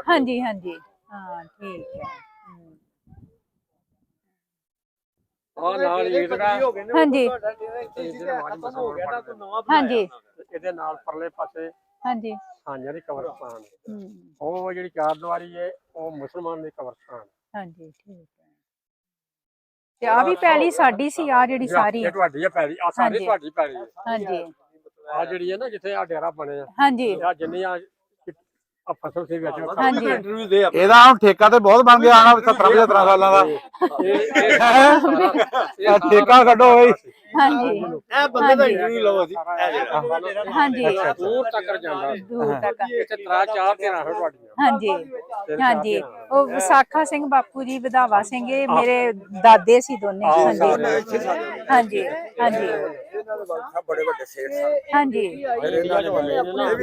Speaker 2: ਹਾਂਜੀ ਹਾਂਜੀ ਹਾਂ ਠੀਕ ਹੈ
Speaker 1: ਆ ਨਾਲ ਈਦਗਾ
Speaker 2: ਹਾਂਜੀ ਹਾਂਜੀ
Speaker 1: ਇਹਦੇ ਨਾਲ ਪਰਲੇ ਪਾਸੇ
Speaker 2: ਹਾਂਜੀ
Speaker 1: ਸਾਂਝਾ ਦੀ ਕਬਰਸਤਾਨ
Speaker 2: ਹੂੰ
Speaker 1: ਉਹ ਜਿਹੜੀ ਚਾਰ ਦੀਵਾਰੀ ਹੈ ਉਹ ਮੁਸਲਮਾਨ ਦੀ ਕਬਰਸਤਾਨ
Speaker 2: ਹਾਂਜੀ ਠੀਕ ਹੈ ਤੇ ਆ ਵੀ ਪੈਲੀ ਸਾਡੀ ਸੀ ਆ ਜਿਹੜੀ ਸਾਰੀ
Speaker 1: ਇਹ ਤੁਹਾਡੀ ਹੈ ਪੈਲੀ ਆ ਸਾਰੀ
Speaker 2: ਹਾਂਜੀ।
Speaker 1: ਤੁਹਾਡੀ ਪੈਲੀ ਹੈ
Speaker 2: ਹਾਂਜੀ
Speaker 1: ਆ ਜਿਹੜੀ ਹੈ ਨਾ ਜਿੱਥੇ ਆ ਡੇਰਾ ਬਣਿਆ
Speaker 2: ਹਾਂਜੀ
Speaker 1: ਆ ਜਿੰਨੀਆਂ ਆ ਫਸਲ ਸੀ ਵਿੱਚ
Speaker 2: ਹਾਂਜੀ
Speaker 3: ਇੰਟਰਵਿਊ ਦੇ
Speaker 8: ਇਹਦਾ ਹੁਣ ਠੇਕਾ ਤੇ ਬਹੁਤ ਬਣ ਗਿਆ ਆਣਾ 17 ਸਾਲਾਂ ਦਾ
Speaker 1: ਇਹ
Speaker 8: ਠੇਕਾ ਕੱਢੋ ਬਈ
Speaker 2: ਹਾਂਜੀ
Speaker 5: ਇਹ ਬੰਦੇ ਦਾ ਇੰਟਰਵਿਊ ਲਓ ਜੀ
Speaker 2: ਹਾਂਜੀ
Speaker 1: ਦੂਰ ਤੱਕ ਜਾਂਦਾ
Speaker 2: ਦੂਰ ਤੱਕ
Speaker 1: ਇੱਥੇ ਤਰਾ ਚਾਰ ਧਿਰਾਂ ਹਨ ਤੁਹਾਡੀਆਂ
Speaker 2: ਹਾਂਜੀ ਹਾਂਜੀ ਉਹ ਵਿਸਾਖਾ ਸਿੰਘ ਬਾਪੂ ਜੀ ਵਧਾਵਾ ਸਿੰਘ ਇਹ ਮੇਰੇ ਦਾਦੇ ਸੀ ਦੋਨੇ ਹਾਂਜੀ ਹਾਂਜੀ ਹਾਂਜੀ
Speaker 3: ਇਹਨਾਂ ਦੇ ਬਾਦਸ਼ਾਹ ਬੜੇ ਵੱਡੇ ਸੇਠ ਸਨ
Speaker 2: ਹਾਂਜੀ
Speaker 1: ਹਾਂਜੀ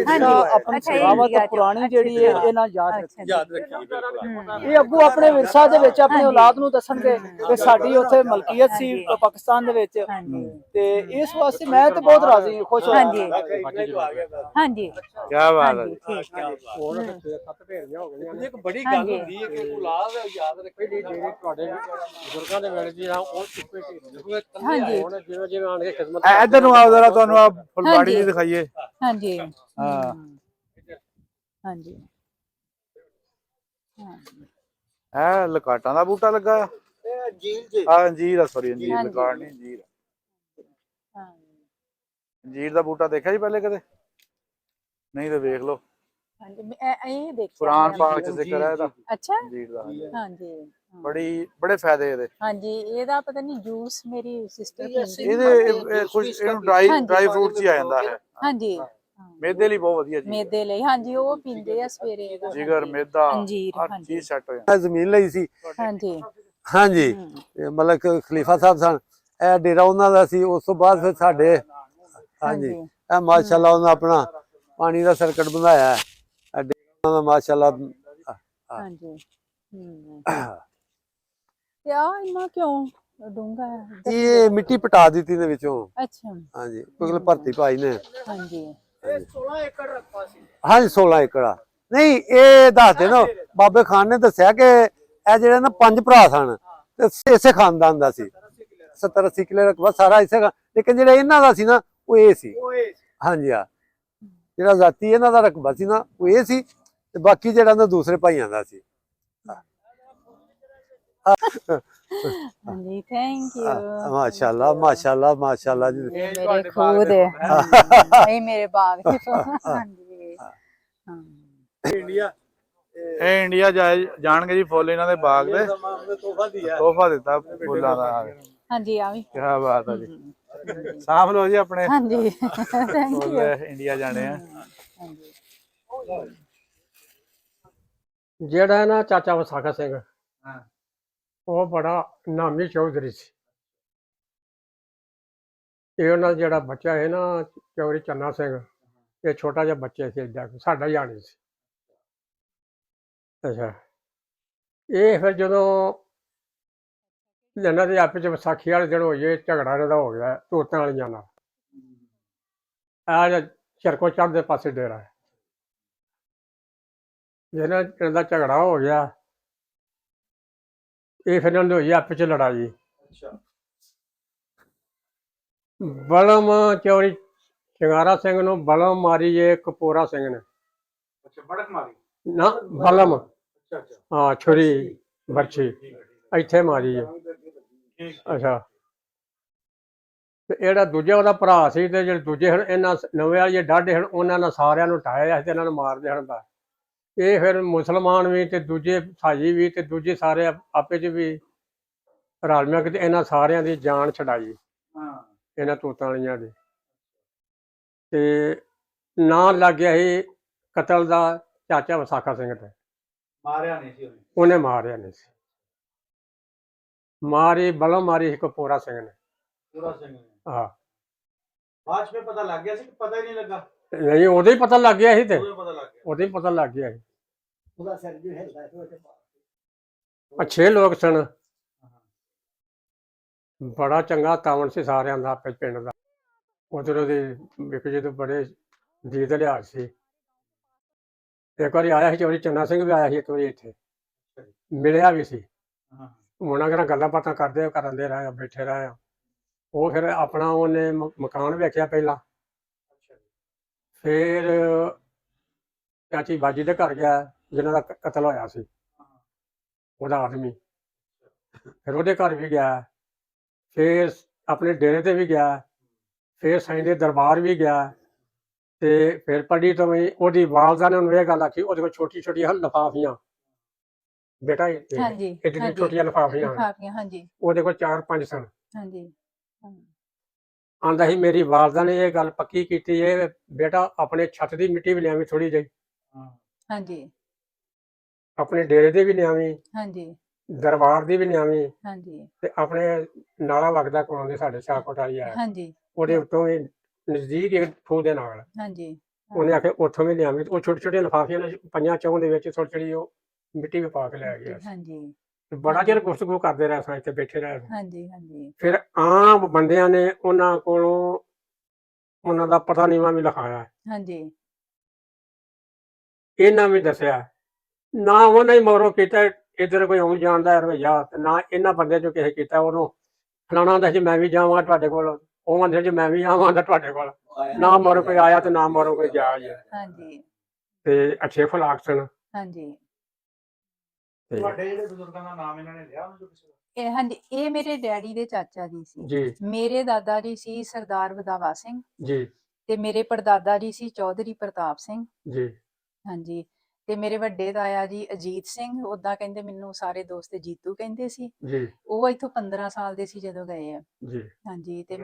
Speaker 2: ਹਾਂਜੀ ਅੱਛਾ ਇਹ
Speaker 11: ਪੁਰਾਣੀ ਜਿਹੜੀ ਹੈ ਇਹਨਾਂ ਯਾਦ
Speaker 2: ਅੱਛਾ ਜੀ।
Speaker 3: ਯਾਦ ਰੱਖੀ
Speaker 11: ਇਹ ਅੱਗੋਂ ਆਪਣੇ ਵਿਰਸਾ ਦੇ ਵਿੱਚ ਆਪਣੀ ਔਲਾਦ ਨੂੰ ਦੱਸਣਗੇ ਕਿ ਸਾਡੀ ਉੱਥੇ ਮਲਕੀਅਤ ਸੀ ਪਾਕਿਸਤਾਨ ਦੇ ਵਿੱਚ
Speaker 2: ਹਾਂਜੀ
Speaker 11: ਤੇ ਇਸ ਵਾਸਤੇ ਮੈਂ ਤੇ ਬਹੁਤ ਰਾਜ਼ੀ ਖੁਸ਼ ਹਾਂ
Speaker 2: ਹਾਂਜੀ ਹਾਂਜੀ
Speaker 8: ਕੀ ਬਾਤ ਹੈ
Speaker 2: ਹਾਂਜੀ ਠੀਕ ਹੈ
Speaker 1: ਹੋਰ 6-7 ਢੇਰੀਆਂ ਹੋ ਗਈਆਂ ਨੇ
Speaker 5: ਇੱਕ ਬੜੀ ਗੱਲ
Speaker 2: ਹਾਂਜੀ।
Speaker 5: ਹੁੰਦੀ ਹੈ ਕਿ ਔਲਾਦ ਯਾਦ ਰੱਖੇ
Speaker 1: ਜਿਹੜੇ ਤੁਹਾਡੇ ਬਜ਼ੁਰਗਾਂ ਦੇ ਵੇਲੇ ਦੀ ਆ ਉਹ ਇੱਕੋ ਹੀ ਢੇਰੀ
Speaker 2: ਹਾਂਜੀ
Speaker 1: ਹੁਣ ਜਿਵੇਂ ਜਿਵੇਂ ਆਣ ਕੇ ਖਿਦਮਤ
Speaker 8: ਇੱਧਰ ਨੂੰ ਆਓ ਜਰਾ ਤੁਹਾਨੂੰ ਆ ਫੁਲਬਾੜੀ ਜੀ ਦਿਖਾਈਏ
Speaker 2: ਹਾਂਜੀ
Speaker 8: ਹਾਂ
Speaker 2: ਹਾਂਜੀ
Speaker 8: ਇਹ ਲਕਾਟਾਂ ਦਾ ਬੂਟਾ ਲੱਗਾ ਆ
Speaker 5: ਇਹ ਜੀਲ ਜੀ
Speaker 8: ਆ ਅੰਜੀਰ ਆ ਸੌਰੀ ਅੰਜੀਰ
Speaker 2: ਹਾਂਜੀ।
Speaker 8: ਲਕਾਟ ਨਹੀਂ ਅੰਜੀਰ
Speaker 2: ਹਾਂ
Speaker 8: ਅੰਜੀਰ ਦਾ ਬੂਟਾ ਦੇਖਿਆ ਜੀ ਪਹਿਲੇ ਕਦੇ ਨਹੀਂ ਤੇ ਵੇਖ ਲਓ
Speaker 2: ਹਾਂਜੀ ਇਹ ਦੇਖਿਆ
Speaker 8: ਕੁਰਾਨ
Speaker 2: ਮੈਂ।
Speaker 8: ਪਾਕ ਚ ਜ਼ਿਕਰ ਹੈ ਇਹਦਾ
Speaker 2: ਅੱਛਾ
Speaker 8: ਅੰਜੀਰ ਦਾ
Speaker 2: ਹਾਂਜੀ
Speaker 8: ਬੜੇ ਫਾਇਦੇ ਇਹਦੇ।
Speaker 2: ਹਾਂਜੀ ਇਹਦਾ ਪਤਾ ਨਹੀਂ ਜੂਸ ਮੇਰੀ ਸਿਸਟਰ ਪੀਂਦੀ
Speaker 8: ਇਹਦੇ ਕੁਝ ਇਹਨੂੰ ਡਰਾਈ ਫਰੂਟ ਚ ਹੀ ਆ ਜਾਂਦਾ ਹੈ।
Speaker 2: ਹਾਂਜੀ
Speaker 8: ਮੈਦੇ ਲਈ ਬਹੁਤ ਵਧੀਆ ਜੀ।
Speaker 2: ਮੇਦੇ ਲਈ ਹਾਂਜੀ ਉਹ ਪੀਂਦੇ ਆ ਸਵੇਰੇ ਇਹਦਾ
Speaker 8: ਜਿਗਰ ਮੈਦਾ
Speaker 2: ਅੰਜੀਰ
Speaker 8: ਹਰ
Speaker 2: ਹਾਂਜੀ
Speaker 8: ਚੀਜ਼ ਸੈੱਟ ਹੋ ਜਾਂਦੀ।
Speaker 5: ਮੈਂ ਜ਼ਮੀਨ ਲਈ ਸੀ
Speaker 2: ਹਾਂਜੀ
Speaker 5: ਹਾਂਜੀ ਤੇ ਮਤਲਬ ਕਿ ਖਲੀਫਾ ਸਾਹਿਬ ਸਨ, ਇਹ ਡੇਰਾ ਉਹਨਾਂ ਦਾ ਸੀ। ਉਸ ਤੋਂ ਬਾਅਦ ਫਿਰ ਸਾਡੇ ਹਾਂਜੀ ਇਹ ਮਾਸ਼ਾਅੱਲਾ ਉਹਨਾਂ ਆਪਣਾ ਪਾਣੀ ਦਾ ਸਰਕਟ ਬਣਾਇਆ ਹੈ, ਇਹ ਡੇਰਾ ਉਹਨਾਂ ਦਾ ਮਾਸ਼ਾਅੱਲਾ।
Speaker 2: ਹਾਂਜੀ ਤੇ ਆ ਇੰਨਾ ਕਿਉਂ ਡੂੰਘਾ ਹੈ?
Speaker 5: ਇਹ ਮਿੱਟੀ ਪਟਾ ਦਿੱਤੀ ਦੇ ਵਿੱਚੋਂ
Speaker 2: ਅੱਛਾ
Speaker 5: ਹਾਂਜੀ, ਕਿਉਂਕਿ ਭਰਤੀ ਭਾਈ ਨੇ
Speaker 2: ਹਾਂਜੀ
Speaker 11: 16 ਏਕੜ ਰਕਬਾ ਸੀ।
Speaker 5: ਹਾਂਜੀ 16 ਏਕੜ ਆ। ਨਹੀਂ ਇਹ ਦੱਸਦੇ ਨਾ ਬਾਬੇ ਖਾਨ ਨੇ ਦੱਸਿਆ ਕਿ ਇਹ ਜਿਹੜੇ ਨਾ 5 ਭਰਾ ਸਨ ਤੇ ਇਸੇ ਖਾਨਦਾਨ ਦਾ ਸੀ, 70-80 ਕਿੱਲੇ ਰਕਬਾ ਸਾਰਾ ਇਸੇ ਲੇਕਿਨ ਜਿਹੜਾ ਇਹਨਾਂ ਦਾ ਸੀ ਨਾ ਉਹ ਇਹ ਸੀ। ਹਾਂਜੀ ਆ ਜਿਹੜਾ ਜ਼ਾਤੀ ਇਹਨਾਂ ਦਾ ਰਕਬਾ ਸੀ ਨਾ ਉਹ ਇਹ ਸੀ, ਤੇ ਬਾਕੀ ਜਿਹੜਾ ਨਾ ਦੂਸਰੇ ਭਾਈਆਂ ਦਾ ਸੀ।
Speaker 2: ਹਾਂਜੀ ਥੈਂਕ ਯੂ
Speaker 5: ਮਾਸ਼ਾਅੱਲਾ ਮਾਸ਼ਾਅੱਲਾ ਮਾਸ਼ਾਅੱਲਾ ਜੀ।
Speaker 2: ਮੇਰੇ ਖੁਦ ਹੈ ਇਹ ਮੇਰੇ ਬਾਗ ਦੇ ਹਾਂਜੀ ਹਾਂ
Speaker 8: ਇਹ ਇੰਡੀਆ ਜਾਣਗੇ ਜੀ ਫੁੱਲ ਇਹਨਾਂ ਦੇ ਬਾਗ ਦੇ। ਤੋਹਫਾ ਦਿੱਤਾ ਫੁੱਲਾਂ ਦਾ।
Speaker 2: ਹਾਂਜੀ ਆ ਵੀ
Speaker 8: ਕੀ ਬਾਤ ਹੈ ਜੀ। ਸਾਂਭ ਲਓ ਜੀ ਆਪਣੇ
Speaker 2: ਹਾਂਜੀ ਥੈਂਕ
Speaker 8: ਫੁੱਲ
Speaker 2: ਯੂ
Speaker 8: ਇੰਡੀਆ ਜਾਣੇ ਆ।
Speaker 2: ਹਾਂਜੀ
Speaker 1: ਜਿਹੜਾ ਨਾ ਚਾਚਾ ਵਿਸਾਖਾ ਸਿੰਘ ਉਹ ਬੜਾ ਨਾਮੀ ਚੌਧਰੀ ਸੀ। ਇਹ ਉਹਨਾਂ ਦਾ ਜਿਹੜਾ ਬੱਚਾ ਹੈ ਨਾ ਚੌਧਰੀ ਚੰਨਾ ਸਿੰਘ, ਇਹ ਛੋਟਾ ਜਿਹਾ ਬੱਚਾ ਸੀ, ਏਡਾ ਸਾਡਾ ਹੀ ਆਣੀ ਸੀ। ਅੱਛਾ ਇਹ ਫਿਰ ਜਦੋਂ ਇਹਨਾਂ ਦੇ ਆਪਸ ਚ ਵਿਸਾਖੀ ਵਾਲੇ ਦਿਨ ਹੋਈਏ ਝਗੜਾ ਇਹਨਾਂ ਦਾ ਹੋ ਗਿਆ ਤੋਤਾਂ ਵਾਲੀਆਂ ਨਾਲ। ਆ ਚਰਕੋ ਚੜ੍ਹ ਦੇ ਪਾਸੇ ਡੇਰਾ ਹੈ, ਜਿਹਨਾਂ ਇਹਨਾਂ ਦਾ ਝਗੜਾ ਹੋ ਗਿਆ ਇਹ ਫਿਰ ਇਹਨਾਂ ਦੀ ਹੋਈ ਆਪਸ ਚ ਲੜਾਈ। ਬਲਮ ਚੌਧਰੀ ਸ਼ਿੰਗਾਰਾ ਸਿੰਘ ਨੂੰ ਬਲਮ ਮਾਰੀ ਏ ਕਪੂਰਾ ਸਿੰਘ ਨੇ।
Speaker 8: ਬੜਕ ਮਾਰੀ
Speaker 1: ਨਾ ਬਲਮ ਹਾਂ ਛੁਰੀ ਬਰਛੀ ਇੱਥੇ ਮਾਰੀ ਏ। ਅੱਛਾ ਤੇ ਜਿਹੜਾ ਦੂਜਾ ਉਹਦਾ ਭਰਾ ਸੀ ਤੇ ਜਿਹੜੇ ਦੂਜੇ ਹੁਣ ਇਹਨਾਂ ਨਵੇਂ ਵਾਲੇ ਡਾਢੇ ਹਨ ਉਹਨਾਂ ਨੇ ਸਾਰਿਆਂ ਨੂੰ ਢਾਇਆ ਤੇ ਇਹਨਾਂ ਨੂੰ ਮਾਰਦੇ ਹਨ। ਇਹ ਫਿਰ ਮੁਸਲਮਾਨ ਵੀ ਤੇ ਦੂਜੇ ਇਸਾਈ ਵੀ ਤੇ ਦੂਜੇ ਸਾਰੇ ਆਪੇ ਚ ਵੀ ਰਲ ਮਿਲ ਕੇ ਇਹਨਾਂ ਸਾਰਿਆਂ ਦੀ ਜਾਨ ਛਡਾਈ ਇਹਨਾਂ ਤੋਤਾਂ ਵਾਲੀਆਂ ਦੀ। ਤੇ ਨਾਂ ਲੱਗ ਗਿਆ ਸੀ ਕਤਲ ਦਾ ਚਾਚਾ ਵਿਸਾਖਾ ਸਿੰਘ ਤੇ।
Speaker 8: ਮਾਰਿਆ ਨਹੀਂ ਸੀ
Speaker 1: ਉਹਨੇ ਮਾਰਿਆ ਨਹੀਂ ਸੀ, ਮਾਰੀ ਬਲਮ ਮਾਰੀ ਸੀ ਕਪੂਰਾ ਸਿੰਘ ਨੇ।
Speaker 8: ਪੂਰਾ ਸਿੰਘ ਨੇ
Speaker 1: ਹਾਂ
Speaker 8: ਬਾਅਦ ਵਿੱਚ ਪਤਾ ਲੱਗ ਗਿਆ ਸੀ ਕਿ ਪਤਾ ਹੀ ਨਹੀਂ ਲੱਗਾ।
Speaker 1: ਨਹੀਂ ਉਦੋਂ ਹੀ ਪਤਾ ਲੱਗ ਗਿਆ ਸੀ ਤੇ
Speaker 8: ਉਦੋਂ ਪਤਾ ਲੱਗ ਗਿਆ।
Speaker 1: ਉਦੋਂ ਹੀ ਪਤਾ ਲੱਗ ਗਿਆ ਸੀ।
Speaker 11: ਉਹਦਾ ਸਿਰ ਵੀ ਹਿਲਦਾ ਸੀ।
Speaker 1: ਅੱਛੇ ਲੋਕ ਸਨ, ਬੜਾ ਚੰਗਾ ਤਾਵਣ ਸੀ ਸਾਰਿਆਂ ਦਾ ਆਪੇ ਪਿੰਡ ਦਾ। ਉਧਰ ਉਹਦੇ ਇੱਕ ਜਦੋਂ ਬੜੇ ਜੀਤ ਲਿਹਾਜ਼ ਸੀ। ਇੱਕ ਵਾਰੀ ਆਇਆ ਸੀ ਚੌਧਰੀ ਚੰਨਾ ਸਿੰਘ ਵੀ ਆਇਆ ਸੀ ਇੱਕ ਵਾਰੀ ਇੱਥੇ ਮਿਲਿਆ ਵੀ ਸੀ। ਉਹਨਾਂ ਨਾਲ ਗੱਲਾਂ ਬਾਤਾਂ ਕਰਨ ਦੇ ਰਹੇ ਬੈਠੇ ਰਹੇ। ਉਹ ਫਿਰ ਆਪਣਾ ਉਹਨੇ ਮਕਾਨ ਵੇਖਿਆ ਪਹਿਲਾਂ, ਫਿਰ ਚਾਚੀ ਬਾਜੀ ਦੇ ਘਰ ਗਿਆ ਜਿਹਨਾਂ ਦਾ ਕਤਲ ਹੋਇਆ ਸੀ ਉਹਦਾ ਆਦਮੀ, ਫਿਰ ਉਹਦੇ ਘਰ ਵੀ ਗਿਆ, ਫਿਰ ਆਪਣੇ ਡੇਰੇ ਤੇ ਵੀ ਗਿਆ, ਫਿਰ ਸਾਈਂ ਦੇ ਦਰਬਾਰ ਵੀ ਗਿਆ। ਤੇ ਫਿਰ ਪੜ੍ਹੀ ਤੋਂ ਵੀ ਉਹਦੀ ਵਾਲਦਾ ਨੇ ਉਹਨੂੰ ਇਹ ਗੱਲ ਆਖੀ ਉਹਦੇ ਕੋਲ ਛੋਟੀ ਛੋਟੀਆਂ ਲਿਫਾਫੀਆਂ ਬੇਟਾ
Speaker 2: ਹਾਂਜੀ
Speaker 1: ਇਹਦੀਆਂ ਛੋਟੀਆਂ ਲਿਫਾਫੀਆਂ
Speaker 2: ਹਾਂਜੀ
Speaker 1: ਉਹਦੇ ਕੋਲ 4-5 ਸਨ।
Speaker 2: ਹਾਂਜੀ
Speaker 1: ਆਂਦਾ ਸੀ ਮੇਰੀ ਵਾਲਦਾ ਨੇ ਇਹ ਗੱਲ ਪੱਕੀ ਕੀਤੀ ਇਹ ਬੇਟਾ ਆਪਣੇ ਛੱਤ ਦੀ ਮਿੱਟੀ ਵੀ ਲਿਆਵੀਂ ਥੋੜੀ ਜਿਹੀ,
Speaker 2: ਹਾਂਜੀ
Speaker 1: ਆਪਣੇ ਡੇਰੇ ਦੇ ਵੀ ਲਿਆਵੀਂ,
Speaker 2: ਹਾਂਜੀ
Speaker 1: ਦਰਬਾਰ ਦੀ ਵੀ ਲਿਆਵੀਂ,
Speaker 2: ਹਾਂਜੀ
Speaker 1: ਤੇ ਆਪਣੇ ਨਾਲਾ ਵਗਦਾ ਕੋਲੋਂ ਦੇ ਸਾਡੇ ਸ਼ਾਹਕੋਟ ਵਾਲੀ ਆ
Speaker 2: ਹਾਂਜੀ
Speaker 1: ਉਹਦੇ ਉੱਤੋਂ ਵੀ ਨਜ਼ਦੀਕ ਇੱਕ ਖੂਹ ਦੇ ਨਾਲ
Speaker 2: ਹਾਂਜੀ
Speaker 1: ਉਹਨੇ ਆਖਿਆ ਉੱਥੋਂ ਵੀ ਲਿਆਵੀਂ। ਉਹ ਛੋਟੀ ਛੋਟੀਆਂ ਲਿਫਾਫੀਆਂ ਨੇ ਪੰਜਾਂ ਚੌਂ ਦੇ ਵਿੱਚ ਥੋੜੀ ਥੋੜੀ ਉਹ ਮਿੱਟੀ ਵੀ ਪਾ ਕੇ ਲੈ ਗਿਆ।
Speaker 2: ਹਾਂਜੀ
Speaker 1: ਬੜਾ ਚਿਰ ਗੁਫ਼ਤਗੂ ਕਰਦੇ ਰਹੇ ਸਾਂ ਇੱਥੇ ਬੈਠੇ ਰਹੇ।
Speaker 2: ਹਾਂਜੀ ਹਾਂਜੀ
Speaker 1: ਫਿਰ ਆਮ ਬੰਦਿਆਂ ਨੇ ਉਹਨਾਂ ਕੋਲੋਂ ਉਹਨਾਂ ਦਾ ਪਤਾ ਨੀਵਾਂ ਵੀ ਲਿਖਾਇਆ,
Speaker 2: ਹਾਂਜੀ
Speaker 1: ਇਹਨਾਂ ਵੀ ਦੱਸਿਆ ਨਾ ਉਹਨਾਂ ਹੀ ਮਗਰੋਂ ਕੀਤਾ ਇੱਧਰ ਕੋਈ ਆਉਂ ਜਾਣਦਾ ਹੈ ਰਵਈਆ ਤੇ ਨਾ ਇਹਨਾਂ ਬੰਦਿਆਂ ਚੋਂ ਕਿਸੇ ਕੀਤਾ। ਉਹਨੂੰ ਫਲਾਣਾ ਹੁੰਦਾ ਸੀ ਮੈਂ ਵੀ ਜਾਵਾਂ ਤੁਹਾਡੇ ਕੋਲ, ਉਹ ਆਂਦੇ ਸੀ ਮੈਂ ਵੀ ਆਵਾਂਗਾ ਤੁਹਾਡੇ ਕੋਲ, ਨਾ ਮਗਰੋਂ ਕੋਈ ਆਇਆ ਤੇ ਨਾ ਮਗਰੋਂ ਕੋਈ ਗਿਆ ਜੀ।
Speaker 2: ਹਾਂਜੀ
Speaker 1: ਤੇ ਅੱਛੇ ਫਲਾਕ ਸਨ।
Speaker 2: ਹਾਂਜੀ
Speaker 1: ਤੇ
Speaker 8: ਤੁਹਾਡੇ ਜਿਹੜੇ ਬਜ਼ੁਰਗਾਂ ਦਾ ਨਾਮ ਇਹਨਾਂ ਨੇ ਲਿਆ ਉਹਨਾਂ ਚੋਂ ਕਿਸੇ ਦਾ?
Speaker 2: ਇਹ ਹਾਂਜੀ ਇਹ ਮੇਰੇ ਡੈਡੀ ਦੇ ਚਾਚਾ ਜੀ ਸੀ।
Speaker 1: ਜੀ
Speaker 2: ਮੇਰੇ ਦਾਦਾ ਜੀ ਸੀ ਸਰਦਾਰ ਵਧਾਵਾ ਸਿੰਘ
Speaker 1: ਜੀ
Speaker 2: ਤੇ ਮੇਰੇ ਪੜਦਾਦਾ ਜੀ ਸੀ ਚੌਧਰੀ ਪ੍ਰਤਾਪ ਸਿੰਘ।
Speaker 1: ਜੀ
Speaker 2: ਹਾਂਜੀ ਤੇ ਮੇਰੇ ਵੱਡੇ ਤਾਇਆ ਜੀ ਅਜੀਤ ਸਿੰਘ, ਉਦਾਂ ਕਹਿੰਦੇ ਮੈਨੂੰ ਸਾਰੇ ਦੋਸਤ ਜੀਤੂ ਕਹਿੰਦੇ ਸੀ।
Speaker 1: ਜੀ
Speaker 2: ਉਹ ਇੱਥੋਂ 15 ਸਾਲ ਦੇ ਸੀ ਜਦੋਂ ਗਏ ਆ।
Speaker 1: ਜੀ
Speaker 2: ਹਾਂਜੀ ਤੇ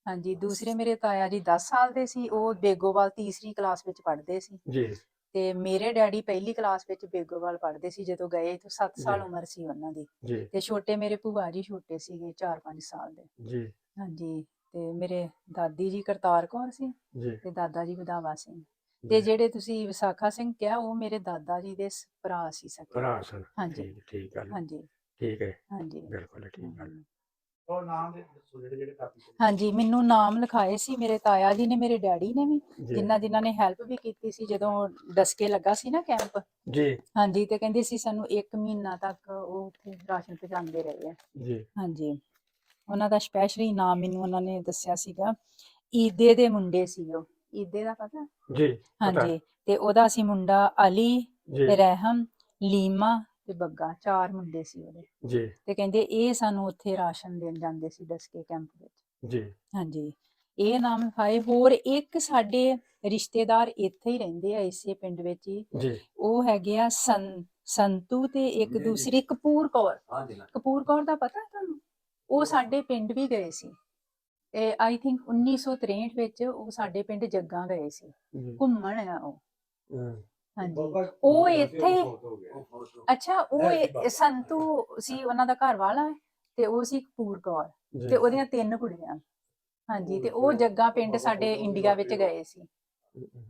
Speaker 2: ਹਾਂਜੀ ਦੂਸਰੇ ਮੇਰੇ ਤਾਇਆ ਜੀ 10 ਸਾਲ ਦੇ ਸੀ, ਉਹ ਬੇਗੋਵਾਲ ਤੀਸਰੀ ਕਲਾਸ ਵਿੱਚ ਪੜ੍ਹਦੇ ਸੀ।
Speaker 1: ਜੀ
Speaker 2: ਤੇ ਮੇਰੇ ਡੈਡੀ ਪਹਿਲੀ ਕਲਾਸ ਵਿੱਚ ਬੇਗੋਵਾਲ ਪੜ੍ਹਦੇ ਸੀ ਜਦੋਂ ਗਏ, ਇੱਥੋਂ 7 ਸਾਲ
Speaker 1: ਜੀ।
Speaker 2: ਉਮਰ ਸੀ ਉਹਨਾਂ ਦੀ।
Speaker 1: ਜੀ
Speaker 2: ਤੇ ਛੋਟੇ ਮੇਰੇ ਭੂਆ ਜੀ ਛੋਟੇ ਸੀਗੇ 4-5 ਸਾਲ ਦੇ।
Speaker 1: ਜੀ
Speaker 2: ਹਾਂਜੀ ਤੇ ਮੇਰੇ ਦਾਦੀ ਜੀ ਕਰਤਾਰ ਕੌਰ ਸੀ
Speaker 1: ਜੀ
Speaker 2: ਤੇ ਦਾਦਾ ਜੀ ਵਧਾਵਾ ਸਿੰਘ। ਤੇ ਜਿਹੜੇ ਤੁਸੀਂ ਵਿਸਾਖਾ ਸਿੰਘ ਕਿਹਾ, ਉਹ ਮੇਰੇ ਦਾਦਾ ਜੀ ਦੇ ਭਰਾ ਸੀ ਸਕੇ।
Speaker 1: ਭਰਾ ਸਨ।
Speaker 2: ਹਾਂਜੀ
Speaker 1: ਠੀਕ ਗੱਲ।
Speaker 2: ਹਾਂਜੀ
Speaker 1: ਠੀਕ ਹੈ,
Speaker 2: ਹਾਂਜੀ
Speaker 1: ਬਿਲਕੁਲ ਠੀਕ ਗੱਲ।
Speaker 2: ਹਮ।
Speaker 8: ਉਹ ਨਾਮ ਦੇ ਦੱਸੋ ਜਿਹੜੇ ਕਾਪੀ ਤੇ।
Speaker 2: ਹਾਂਜੀ ਮੈਨੂੰ ਨਾਮ ਲਿਖਾਏ ਸੀ ਮੇਰੇ ਤਾਇਆ ਜੀ ਨੇ, ਮੇਰੇ ਡੈਡੀ ਨੇ ਵੀ,
Speaker 1: ਜੀ
Speaker 2: ਜਿਨ੍ਹਾਂ ਨੇ ਹੈਲਪ ਵੀ ਕੀਤੀ ਸੀ ਜਦੋਂ ਡਸਕੇ ਲੱਗਾ ਸੀ ਨਾ ਕੈਂਪ।
Speaker 1: ਜੀ
Speaker 2: ਹਾਂਜੀ ਤੇ ਕਹਿੰਦੇ ਸੀ ਸਾਨੂੰ 1 ਮਹੀਨਾ ਤੱਕ ਉਹ ਉੱਥੇ ਰਾਸ਼ਨ ਪਹੁੰਚਾਉਂਦੇ ਰਹੇ ਆ।
Speaker 1: ਜੀ
Speaker 2: ਹਾਂਜੀ ਉਹਨਾਂ ਦਾ ਸਪੈਸ਼ਲੀ ਨਾਮ ਮੈਨੂੰ ਉਹਨਾਂ ਨੇ ਦੱਸਿਆ ਸੀਗਾ, ਈਦੇ ਦੇ ਮੁੰਡੇ ਸੀ ਉਹ। ਈਦੇ ਦਾ ਪਤਾ?
Speaker 1: ਜੀ ਪਤਾ।
Speaker 2: ਹਾਂਜੀ ਤੇ ਉਹਦਾ ਸੀ ਮੁੰਡਾ ਅਲੀ,
Speaker 1: ਜੀ
Speaker 2: ਰਹਿਮ, ਲੀਮਾ ਤੇ ਬੱਗਾ, 4 ਮੁੰਡੇ ਸੀ ਉਹਦੇ।
Speaker 1: ਜੀ
Speaker 2: ਤੇ ਕਹਿੰਦੇ ਇਹ ਸਾਨੂੰ ਉੱਥੇ ਰਾਸ਼ਨ ਦੇਣ ਜਾਂਦੇ ਸੀ ਡਸਕੇ ਕੈਂਪ ਵਿੱਚ।
Speaker 1: ਜੀ
Speaker 2: ਹਾਂਜੀ ਇਹ ਨਾਮ ਲਿਖਾਏ। ਹੋਰ ਇੱਕ ਸਾਡੇ ਰਿਸ਼ਤੇਦਾਰ ਇੱਥੇ ਹੀ ਰਹਿੰਦੇ ਆ ਇਸੇ ਪਿੰਡ ਵਿੱਚ ਹੀ,
Speaker 1: ਜੀ
Speaker 2: ਉਹ ਹੈਗੇ ਆ ਸੰਤੂ ਤੇ ਇੱਕ ਦੂਸਰੀ ਕਪੂਰ ਕੌਰ। ਕਪੂਰ ਕੌਰ ਦਾ ਪਤਾ ਤੁਹਾਨੂੰ? ਉਹ ਸਾਡੇ ਪਿੰਡ ਵੀ ਗਏ ਸੀ। ਇਹ ਆਈ ਥਿੰਕ 1963 ਵਿੱਚ ਉਹ ਸਾਡੇ ਪਿੰਡ ਜੱਗਾ ਗਏ ਸੀ
Speaker 1: ਜੀ।
Speaker 2: ਘੁੰਮਣ ਆ ਉਹ।
Speaker 1: ਹਮ,
Speaker 2: ਹਾਂਜੀ ਉਹ ਇੱਥੇ, ਅੱਛਾ ਉਹ ਸੰਤੂ ਸੀ ਉਹਨਾਂ ਦਾ ਘਰ ਵਾਲਾ ਤੇ ਉਹ ਸੀ ਕਪੂਰ ਕੌਰ
Speaker 1: ਜੀ
Speaker 2: ਤੇ ਉਹਦੀਆਂ 3 ਕੁੜੀਆਂ। ਹਾਂਜੀ ਤੇ ਉਹ ਜੱਗਾ ਪਿੰਡ ਸਾਡੇ ਇੰਡੀਆ ਵਿੱਚ ਗਏ ਸੀ।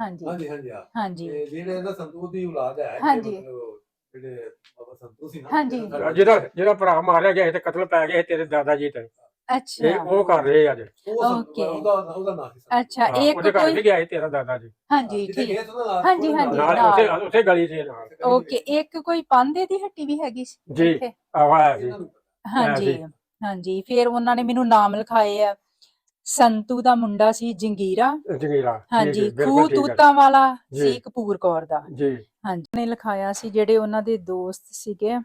Speaker 2: ਹਾਂਜੀ
Speaker 5: ਹਾਂਜੀ ਹਾਂਜੀ ਹਾਂ।
Speaker 2: ਹਾਂਜੀ
Speaker 5: ਤੇ ਜਿਹੜੇ ਇਹਦਾ ਸੰਤੂ ਦੀ ਔਲਾਦ ਹੈ,
Speaker 2: ਹਾਂਜੀ।
Speaker 5: ਜਿਹੜੇ ਬਾਬਾ ਸੰਤੂ ਸੀ ਨਾ,
Speaker 2: ਹਾਂਜੀ।
Speaker 1: ਜਿਹੜਾ ਭਰਾ ਮਾਰਿਆ ਗਿਆ ਸੀ ਤੇ ਕਤਲ ਪੈ ਗਿਆ ਸੀ ਤੇਰੇ ਦਾਦਾ ਜੀ ਤੇ,
Speaker 2: ਅੱਛਾ
Speaker 1: ਇਹ ਉਹ ਕਰ ਰਹੇ ਅੱਜ।
Speaker 5: ਉਹ ਸੰਤੂ
Speaker 2: Okay.
Speaker 5: ਉਹਦਾ ਨਾਮ ਸੀ ਸੰਤੂ।
Speaker 2: ਅੱਛਾ
Speaker 1: ਹਾਂ,
Speaker 2: ਇੱਕ
Speaker 1: ਉਹਦੇ ਘਰ
Speaker 2: ਕੋਈ
Speaker 1: ਵੀ ਗਿਆ ਸੀ ਤੇਰਾ ਦਾਦਾ ਜੀ।
Speaker 2: ਹਾਂਜੀ
Speaker 5: ਜਿੱਥੇ
Speaker 2: ਠੀਕ।
Speaker 5: ਗਏ ਸੀ ਉਹਦਾ ਨਾਲ-
Speaker 2: ਹਾਂਜੀ,
Speaker 5: ਉਹਦੇ
Speaker 2: ਹਾਂਜੀ,
Speaker 5: ਨਾਲ-
Speaker 1: ਨਾਲ ਉੱਥੇ ਗਲੀ ਸੀ ਨਾਲ।
Speaker 2: ਓਕੇ ਇੱਕ ਕੋਈ ਪਾਂਦੇ ਦੀ ਹੱਟੀ ਵੀ ਹੈਗੀ ਸੀ
Speaker 1: ਜੀ।
Speaker 2: ਇੱਥੇ।
Speaker 1: ਆਇਆ ਸੀ।
Speaker 2: ਹਾਂਜੀ
Speaker 1: ਜੀ।
Speaker 2: ਹਾਂਜੀ ਫਿਰ ਉਹਨਾਂ ਨੇ ਮੈਨੂੰ ਨਾਮ ਲਿਖਾਏ ਆ। ਸੰਤੂ ਦਾ ਮੁੰਡਾ ਸੀ ਜੰਗੀਰਾ।
Speaker 1: ਜੰਗੀਰਾ। ਠੀਕ
Speaker 2: ਹਾਂਜੀ
Speaker 1: ਹੈ, ਬਿਲਕੁਲ
Speaker 2: ਖੂਹ
Speaker 1: ਠੀਕ ਹੈ।
Speaker 2: ਤੂਤਾਂ ਵਾਲਾ
Speaker 1: ਜੀ।
Speaker 2: ਸੀ ਕਪੂਰ ਕੌਰ ਦਾ।
Speaker 1: ਜੀ
Speaker 2: ਹਾਂਜੀ ਨੇ ਲਿਖਾਇਆ ਸੀ ਜਿਹੜੇ ਉਹਨਾਂ ਦੇ ਦੋਸਤ ਸੀਗੇ,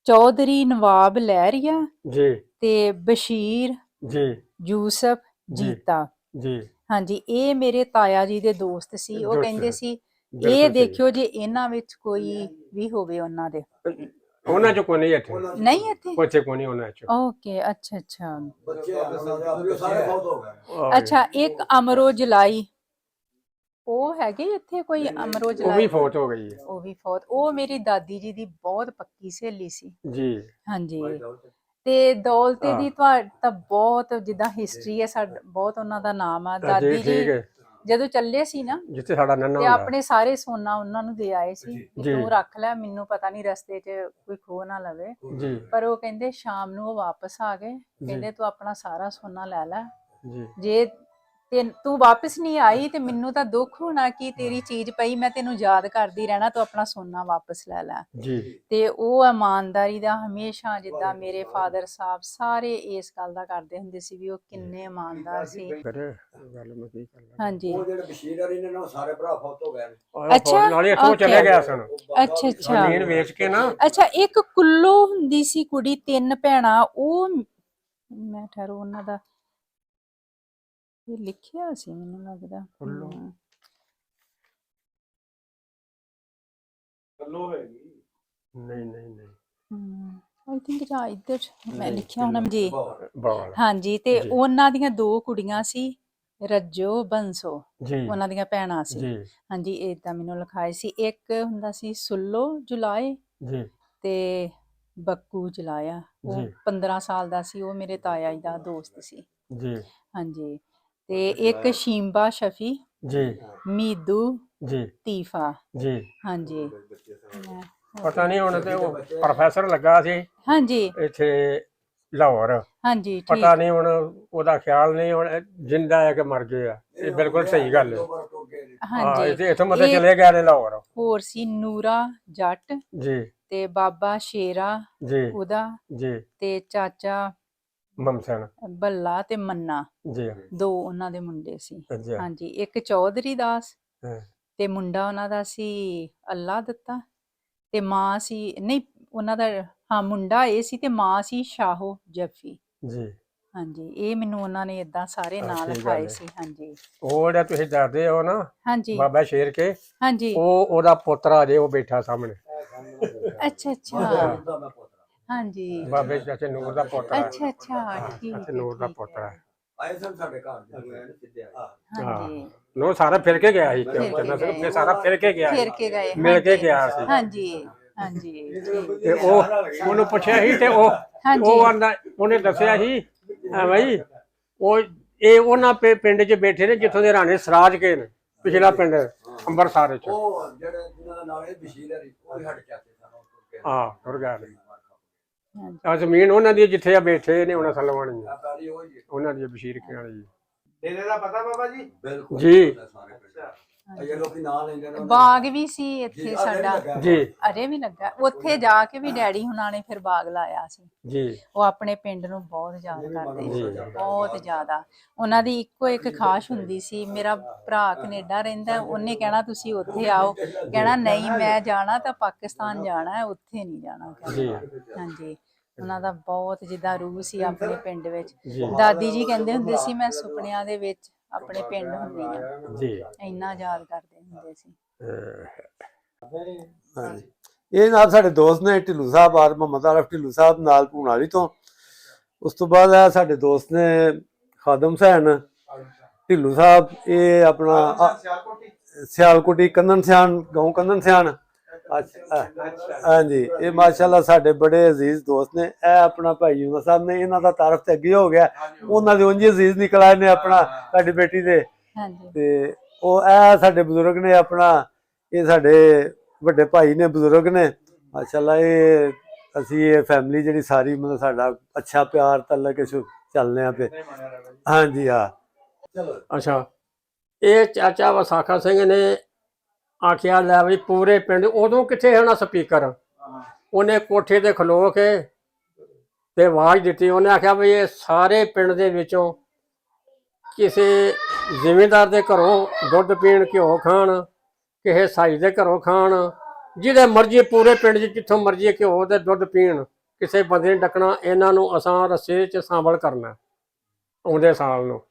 Speaker 2: ਚੌਧਰੀ ਨਵਾਬ ਲਹਿਰੀਆ
Speaker 1: ਜੀ
Speaker 2: ਤੇ ਬਸ਼ੀਰ,
Speaker 1: ਜੀ
Speaker 2: ਯੂਸਫ,
Speaker 1: ਜੀ।
Speaker 2: ਜੀਤਾ।
Speaker 1: ਜੀ
Speaker 2: ਹਾਂਜੀ ਇਹ ਮੇਰੇ ਤਾਇਆ ਜੀ ਦੇ ਦੋਸਤ ਸੀ। ਉਹ
Speaker 1: ਦੋਸਤ
Speaker 2: ਕਹਿੰਦੇ
Speaker 1: ਹੈ।
Speaker 2: ਸੀ
Speaker 1: ਬਿਲਕੁਲ
Speaker 2: ਇਹ
Speaker 1: ਸਹੀ।
Speaker 2: ਦੇਖਿਓ ਜੇ ਇਹਨਾਂ ਵਿੱਚ ਕੋਈ ਵੀ ਹੋਵੇ ਉਹਨਾਂ ਦੇ।
Speaker 1: ਉਹਨਾਂ ਚ ਕੋਈ ਨਹੀਂ ਇੱਥੇ,
Speaker 2: ਨਹੀਂ ਇੱਥੇ?
Speaker 1: ਉੱਥੇ ਕੋਈ ਨਹੀਂ ਉਹਨਾਂ ਚ।
Speaker 2: ਓਕੇ ਅੱਛਾ ਅੱਛਾ
Speaker 5: ਬੱਚੇ ਸਾਰੇ ਬਹੁਤ ਹੋ ਗਏ।
Speaker 2: ਅੱਛਾ ਇੱਕ ਅਮਰੋ ਜਲਾਈ, ਉਹ ਹੈਗੇ ਇੱਥੇ ਕੋਈ ਅਮਰੋ
Speaker 1: ਉਹ ਵੀ
Speaker 2: ਜਲਾਈ?
Speaker 1: ਫੌਤ ਹੋ ਗਈ ਹੈ।
Speaker 2: ਉਹ ਵੀ ਫੌਤ। ਉਹ ਮੇਰੀ ਦਾਦੀ ਜੀ ਦੀ ਬਹੁਤ ਪੱਕੀ ਸਹੇਲੀ ਸੀ।
Speaker 1: ਜੀ
Speaker 2: ਹਾਂਜੀ ਤੇ ਦੌਲਤੇ
Speaker 1: ਹਾਂ।
Speaker 2: ਦੀ ਤਾਂ ਬਹੁਤ ਜਿੱਦਾਂ ਹਿਸਟਰੀ ਹੈ ਸਾਡਾ, ਬਹੁਤ ਉਹਨਾਂ ਦਾ ਨਾਮ ਆ।
Speaker 1: ਜੀ
Speaker 2: ਦਾਦੀ
Speaker 1: ਠੀਕ
Speaker 2: ਜੀ
Speaker 1: ਹੈ।
Speaker 2: ਜਦੋਂ ਚੱਲੇ ਸੀ ਨਾ
Speaker 1: ਜਿੱਥੇ ਸਾਡਾ ਨੰਨਾ
Speaker 2: ਤੇ
Speaker 1: ਹੁੰਦਾ।
Speaker 2: ਆਪਣੇ ਸਾਰੇ ਸੋਨਾ ਉਹਨਾਂ ਨੂੰ ਦੇ ਆਏ ਸੀ ਕਿ
Speaker 1: ਜੀ।
Speaker 2: ਤੂੰ ਰੱਖ ਲੈ, ਮੈਨੂੰ ਪਤਾ ਨਹੀਂ ਰਸਤੇ 'ਚ ਕੋਈ ਖੋ ਨਾ ਲਵੇ।
Speaker 1: ਜੀ
Speaker 2: ਪਰ ਉਹ ਕਹਿੰਦੇ ਸ਼ਾਮ ਨੂੰ ਉਹ ਵਾਪਸ ਆ ਗਏ, ਕਹਿੰਦੇ ਤੂੰ ਆਪਣਾ ਸਾਰਾ ਸੋਨਾ ਲੈ ਲੈ,
Speaker 1: ਜੀ
Speaker 2: ਜੇ ਤੂੰ ਵਾਪਸ ਨਹੀਂ ਆਈ ਤੇ ਮੈਨੂੰ ਤਾਂ ਦੁੱਖ ਹੋਣਾ ਕਿ ਤੇਰੀ ਚੀਜ਼ ਪਈ, ਮੈਂ ਤੈਨੂੰ ਯਾਦ ਕਰਦੀ ਰਹਿਣਾ, ਤੂੰ ਆਪਣਾ ਸੋਨਾ ਵਾਪਸ ਲੈ ਲੈ।
Speaker 1: ਜੀ
Speaker 2: ਤੇ ਉਹ ਇਮਾਨਦਾਰੀ ਦਾ ਹਮੇਸ਼ਾ, ਜਿੱਦਾਂ ਮੇਰੇ ਫਾਦਰ ਸਾਹਿਬ ਸਾਰੇ ਇਸ ਗੱਲ ਦਾ ਕਰਦੇ ਹੁੰਦੇ ਸੀ ਵੀ ਉਹ ਕਿੰਨੇ ਇਮਾਨਦਾਰ ਸੀ।
Speaker 1: ਕਰੇ ਗੱਲ ਮੈਂ ਕੀ ਕਰਨਾ।
Speaker 2: ਹਾਂਜੀ
Speaker 5: ਉਹ ਜਿਹੜੇ ਬਸ਼ੀਰ ਅਲੀ ਨੇ ਨਾ, ਉਹ ਸਾਰੇ ਭਰਾ ਫੌਤ ਹੋ ਗਏ ਨੇ।
Speaker 2: ਅੱਛਾ,
Speaker 1: ਨਾਲੇ ਇੱਥੋਂ
Speaker 2: okay।
Speaker 1: ਚਲੇ ਗਿਆ ਸਨ।
Speaker 2: ਅੱਛਾ ਅੱਛਾ
Speaker 1: ਜ਼ਮੀਨ ਵੇਚ ਕੇ ਨਾ।
Speaker 2: ਅੱਛਾ ਇੱਕ ਕੁੱਲੋ ਹੁੰਦੀ ਸੀ ਕੁੜੀ, 3 ਭੈਣਾਂ। ਉਹ ਮੈਂ ਠਹਿਰੋ ਉਹਨਾਂ ਦਾ ਇਹ ਲਿਖਿਆ ਸੀ ਮੈਨੂੰ ਲੱਗਦਾ।
Speaker 1: ਕੁੱਲੋ।
Speaker 8: ਗੱਲੋ ਹੈਗੀ।
Speaker 1: ਨਹੀਂ ਨਹੀਂ ਨਹੀਂ
Speaker 2: ਆਈ ਥਿੰਕ ਜਾਂ ਇੱਧਰ ਮੈਂ ਲਿਖਿਆ ਹੋਣਾ ਜੀ।
Speaker 1: ਬਾਲ।
Speaker 2: ਹਾਂਜੀ ਤੇ
Speaker 1: ਜੀ।
Speaker 2: ਉਹਨਾਂ ਦੀਆਂ 2 ਕੁੜੀਆਂ ਸੀ, ਰੱਜੋ ਬੰਸੋ,
Speaker 1: ਜੀ
Speaker 2: ਉਹਨਾਂ ਦੀਆਂ ਭੈਣਾਂ ਸੀ।
Speaker 1: ਜੀ
Speaker 2: ਹਾਂਜੀ ਏਦਾਂ ਮੈਨੂੰ ਲਿਖਾਏ ਸੀ। ਇੱਕ ਹੁੰਦਾ ਸੀ ਸੁੱਲੋ ਜੁਲਾਏ
Speaker 1: ਜੀ
Speaker 2: ਤੇ ਬੱਕੂ ਜਲਾਇਆ, ਉਹ
Speaker 1: ਜੀ
Speaker 2: 15 ਸਾਲ ਦਾ ਸੀ। ਉਹ ਮੇਰੇ ਤਾਇਆ ਜੀ ਦਾ ਦੋਸਤ ਸੀ।
Speaker 1: ਜੀ
Speaker 2: ਹਾਂਜੀ ਤੇ ਇੱਕ ਸ਼ੀਂਬਾ ਸ਼ਫੀ,
Speaker 1: ਜੀ
Speaker 2: ਮੀਦੂ,
Speaker 1: ਜੀ
Speaker 2: ਤੀਫਾ।
Speaker 1: ਜੀ।
Speaker 2: ਹਾਂਜੀ
Speaker 1: ਪਤਾ ਨਹੀਂ ਹੁਣ ਤੇ ਉਹ ਪ੍ਰੋਫੈਸਰ ਲੱਗਾ ਸੀ
Speaker 2: ਹਾਂਜੀ
Speaker 1: ਇੱਥੇ ਲਾਹੌਰ।
Speaker 2: ਹਾਂਜੀ
Speaker 1: ਪਤਾ
Speaker 2: ਠੀਕ।
Speaker 1: ਨਹੀਂ ਹੁਣ ਉਹਦਾ ਖਿਆਲ ਨਹੀਂ, ਹੁਣ ਜਿੰਦਾ ਹੈ ਕਿ ਮਰ ਗਏ ਆ। ਇਹ ਬਿਲਕੁਲ ਸਹੀ ਗੱਲ ਹੈ। ਹਾਂ
Speaker 2: ਹਾਂਜੀ
Speaker 1: ਇੱਥੋਂ ਮਤਲਬ
Speaker 2: ਇਹ
Speaker 1: ਚਲੇ ਗਏ ਨੇ ਲਾਹੌਰ।
Speaker 2: ਹੋਰ ਸੀ ਨੂਰਾ ਜੱਟ
Speaker 1: ਜੀ
Speaker 2: ਤੇ ਬਾਬਾ ਸ਼ੇਰਾ
Speaker 1: ਜੀ
Speaker 2: ਉਹਦਾ
Speaker 1: ਜੀ।
Speaker 2: ਤੇ ਚਾਚਾ
Speaker 1: ਮਮਸਨ।
Speaker 2: ਬੱਲਾ ਤੇ ਮੰਨਾ,
Speaker 1: ਜੀ
Speaker 2: 2 ਉਹਨਾਂ ਦੇ ਮੁੰਡੇ ਸੀ।
Speaker 1: ਜੀ
Speaker 2: ਹਾਂਜੀ ਇੱਕ ਚੌਧਰੀ ਦਾਸ
Speaker 1: ਹਾਂ।
Speaker 2: ਤੇ ਮੁੰਡਾ ਉਹਨਾਂ ਦਾ ਸੀ ਅੱਲਾ ਦਿੱਤਾ ਤੇ ਮਾਂ ਸੀ, ਨਹੀਂ ਉਹਨਾਂ ਦਾ, ਹਾਂ ਮੁੰਡਾ ਇਹ ਸੀ ਤੇ ਮਾਂ ਸੀ ਸ਼ਾਹੋ ਜੱਫੀ।
Speaker 1: ਜੀ
Speaker 2: ਹਾਂਜੀ ਇਹ ਮੈਨੂੰ ਉਹਨਾਂ ਨੇ ਇਦਾਂ ਸਾਰੇ ਨਾਂ
Speaker 1: ਠੀਕ
Speaker 2: ਲਿਖਾਏ
Speaker 1: ਗੱਲ ਹੈ।
Speaker 2: ਸੀ। ਹਾਂਜੀ
Speaker 1: ਉਹ ਜਿਹੜਾ ਤੁਸੀਂ ਦੱਸਦੇ ਹੋ ਨਾ
Speaker 2: ਹਾਂਜੀ
Speaker 1: ਬਾਬਾ ਸ਼ੇਰ ਕੇ,
Speaker 2: ਹਾਂਜੀ
Speaker 1: ਉਹਦਾ ਪੋਤਰਾ ਜੇ ਉਹ ਬੈਠਾ ਸਾਹਮਣੇ,
Speaker 2: ਅੱਛਾ ਅੱਛਾ ਹਾਂਜੀ
Speaker 1: ਬਾਬੇ ਚਾਚੇ ਨੂਰ ਦਾ ਪੋਤਰਾ,
Speaker 2: ਅੱਛਾ ਅੱਛਾ ਠੀਕ
Speaker 1: ਚਾਚੇ
Speaker 2: ਹੈ,
Speaker 1: ਨੂਰ ਦਾ
Speaker 2: ਠੀਕ
Speaker 1: ਪੋਤਰਾ।
Speaker 2: ਹੈ।
Speaker 5: ਆਏ ਸਨ ਸਾਡੇ ਘਰ ਦੇ ਸਿੱਧੇ ਆਏ।
Speaker 2: ਹਾਂਜੀ
Speaker 1: ਨੋ ਸਾਰਾ ਫਿਰ ਕੇ ਗਿਆ ਸੀ,
Speaker 2: ਫਿਰ ਕੇ
Speaker 1: ਕਹਿੰਦਾ ਸੀ
Speaker 2: ਗਏ।
Speaker 1: ਫਿਰ ਸਾਰਾ ਫਿਰ ਕੇ ਗਿਆ
Speaker 2: ਫਿਰ
Speaker 1: ਸੀ,
Speaker 2: ਕੇ ਗਏ
Speaker 1: ਮਿਲ ਕੇ
Speaker 2: ਹਾਂਜੀ।
Speaker 1: ਗਿਆ ਸੀ।
Speaker 2: ਹਾਂਜੀ ਹਾਂਜੀ
Speaker 1: ਤੇ ਉਹ ਉਹਨੂੰ ਪੁੱਛਿਆ ਸੀ ਤੇ ਉਹ
Speaker 2: ਹਾਂਜੀ
Speaker 1: ਆਂਦਾ, ਉਹਨੇ ਦੱਸਿਆ ਸੀ ਭਾਈ ਉਹ ਇਹ ਉਹਨਾਂ ਪਿੰਡ 'ਚ ਬੈਠੇ ਨੇ ਜਿੱਥੋਂ ਦੇ ਰਾਣੇ ਸਰਾਜ ਕੇ ਨੇ, ਪਿਛਲਾ ਪਿੰਡ ਅੰਬਰਸਰ 'ਚ।
Speaker 5: ਉਹ ਜਿਹੜੇ ਜਿਹਨਾਂ ਦਾ ਨਾਮ ਹੈ ਬਸ਼ੀਰ ਹੈ, ਉਹ ਸਾਡੇ ਚਾਚੇ ਸਨ।
Speaker 1: ਹਾਂ ਤੁਰ ਗਿਆ ਨੇ।
Speaker 2: ਹਾਂਜੀ।
Speaker 1: ਆ ਜ਼ਮੀਨ ਉਹਨਾਂ ਦੀ ਜਿੱਥੇ ਆ ਬੈਠੇ ਨੇ ਉਹਨਾਂ ਸਲਵਾਣੀ
Speaker 5: ਆ ਸਾਰੀ ਉਹ ਹੀ
Speaker 1: ਉਹਨਾਂ ਦੀ ਬਸ਼ੀਰ ਕੇ ਵਾਲੀ
Speaker 8: ਡੇਰੇ ਦਾ ਪਤਾ ਬਾਬਾ ਜੀ?
Speaker 5: ਬਿਲਕੁਲ
Speaker 1: ਜੀ।
Speaker 5: ਇਹ ਲੋਕੀ ਨਾਂ ਲੈਂਦੇ ਨੇ।
Speaker 2: ਬਾਗ ਵੀ ਸੀ ਇੱਥੇ ਸਾਡਾ,
Speaker 1: ਜੀ
Speaker 2: ਅਰੇ ਵੀ ਲੱਗਾ ਉੱਥੇ ਜਾ ਕੇ ਵੀ ਡੈਡੀ ਹੁਣਾਂ ਨੇ ਫਿਰ ਬਾਗ ਲਾਇਆ ਸੀ।
Speaker 1: ਜੀ
Speaker 2: ਉਹ ਆਪਣੇ ਪਿੰਡ ਨੂੰ ਬਹੁਤ ਯਾਦ ਕਰਦੇ
Speaker 1: ਜੀ।
Speaker 2: ਸੀ, ਬਹੁਤ ਜ਼ਿਆਦਾ। ਉਹਨਾਂ ਦੀ ਇੱਕੋ ਇੱਕ ਖਾਸ਼ ਹੁੰਦੀ ਸੀ, ਮੇਰਾ ਭਰਾ ਕੈਨੇਡਾ ਰਹਿੰਦਾ, ਉਹਨੇ ਕਹਿਣਾ ਤੁਸੀਂ ਉੱਥੇ ਆਓ, ਕਹਿਣਾ ਨਹੀਂ ਮੈਂ ਜਾਣਾ ਤਾਂ ਪਾਕਿਸਤਾਨ ਜਾਣਾ ਹੈ, ਉੱਥੇ ਨਹੀਂ ਜਾਣਾ
Speaker 1: ਜੀ।
Speaker 2: ਹਾਂਜੀ ਉਹਨਾਂ ਦਾ ਬਹੁਤ ਜਿੱਦਾਂ ਰੂਹ ਸੀ ਆਪਣੇ ਪਿੰਡ ਵਿੱਚ।
Speaker 1: ਜੀ।
Speaker 2: ਦਾਦੀ ਜੀ ਕਹਿੰਦੇ ਹੁੰਦੇ ਸੀ ਮੈਂ ਸੁਪਨਿਆਂ ਦੇ ਵਿੱਚ ਆਪਣੇ ਪਿੰਡ ਹੁੰਦੀ ਆ,
Speaker 1: ਜੀ
Speaker 2: ਇੰਨਾ ਯਾਦ ਕਰਦੇ ਹੁੰਦੇ ਸੀ।
Speaker 5: ਹਾਂਜੀ। ਇਹ ਨਾਲ ਸਾਡੇ ਦੋਸਤ ਨੇ ਢਿੱਲੂ ਸਾਹਿਬ ਆਰ ਮੁਹੰਮਦ ਆਰਫ ਢਿੱਲੂ ਸਾਹਿਬ ਨਾਲ ਭੂਨਾਲੀ ਤੋਂ। ਉਸ ਤੋਂ ਬਾਅਦ ਇਹ ਸਾਡੇ ਦੋਸਤ ਨੇ ਖਾਦਮ ਹੁਸੈਨ ਢਿੱਲੂ ਸਾਹਿਬ, ਇਹ ਆਪਣਾ ਸਿਆਲਕੋਟੀ ਕੰਨਨ ਸਿਆਣ ਗਾਉਂ ਕੰਨਨ ਸਿਆਣ। ਅੱਛਾ ਹਾਂਜੀ ਇਹ ਮਾਸ਼ਾਅੱਲਾ ਸਾਡੇ ਬੜੇ ਅਜ਼ੀਜ਼ ਦੋਸਤ ਨੇ। ਇਹ ਆਪਣਾ ਭਾਈ ਯੂਨਸ ਸਾਹਿਬ ਨੇ, ਇਹਨਾਂ ਦਾ ਤਾਰਫ ਤੇ ਅੱਗੇ ਹੋ ਗਿਆ, ਉਹਨਾਂ ਦੇ ਉਂਝ ਅਜ਼ੀਜ਼ ਨਿਕਲ ਆਏ ਨੇ ਆਪਣਾ ਸਾਡੀ ਬੇਟੀ ਦੇ।
Speaker 2: ਹਾਂਜੀ
Speaker 5: ਤੇ ਉਹ ਇਹ ਸਾਡੇ ਬਜ਼ੁਰਗ ਨੇ ਆਪਣਾ, ਇਹ ਸਾਡੇ ਵੱਡੇ ਭਾਈ ਨੇ, ਬਜ਼ੁਰਗ ਨੇ ਮਾਸ਼ਾਅੱਲਾ। ਇਹ ਅਸੀਂ ਇਹ ਫੈਮਿਲੀ ਜਿਹੜੀ ਸਾਰੀ ਮਤਲਬ ਸਾਡਾ ਅੱਛਾ ਪਿਆਰ ਤਲਕ ਚੱਲਨੇ ਆ ਪਏ। ਹਾਂਜੀ ਹਾਂ ਚਲੋ।
Speaker 1: ਅੱਛਾ ਇਹ ਚਾਚਾ ਵਸਾਖਾ ਸਿੰਘ ਨੇ ਆਖਿਆ ਲੈ ਵੀ ਪੂਰੇ ਪਿੰਡ, ਉਦੋਂ ਕਿੱਥੇ ਹੋਣਾ ਸਪੀਕਰ, ਉਹਨੇ ਕੋਠੇ ਤੇ ਖਲੋ ਕੇ ਤੇ ਆਵਾਜ਼ ਦਿੱਤੀ। ਉਹਨੇ ਆਖਿਆ ਵੀ ਇਹ ਸਾਰੇ ਪਿੰਡ ਦੇ ਵਿੱਚੋਂ ਕਿਸੇ ਜ਼ਿਮੀਂਦਾਰ ਦੇ ਘਰੋਂ ਦੁੱਧ ਪੀਣ, ਘਿਓ ਖਾਣ, ਕਿਸੇ ਸਾਈ ਦੇ ਘਰੋਂ ਖਾਣ, ਜਿਹਦੇ ਮਰਜ਼ੀ ਪੂਰੇ ਪਿੰਡ 'ਚ ਜਿੱਥੋਂ ਮਰਜ਼ੀ ਘਿਓ ਤੇ ਦੁੱਧ ਪੀਣ, ਕਿਸੇ ਬੰਦੇ ਨੇ ਡੱਕਣਾ, ਇਹਨਾਂ ਨੂੰ ਅਸਾਂ ਰੱਸੇ 'ਚ ਸ਼ਾਮਲ ਕਰਨਾ ਆਉਂਦੇ ਸਾਲ ਨੂੰ।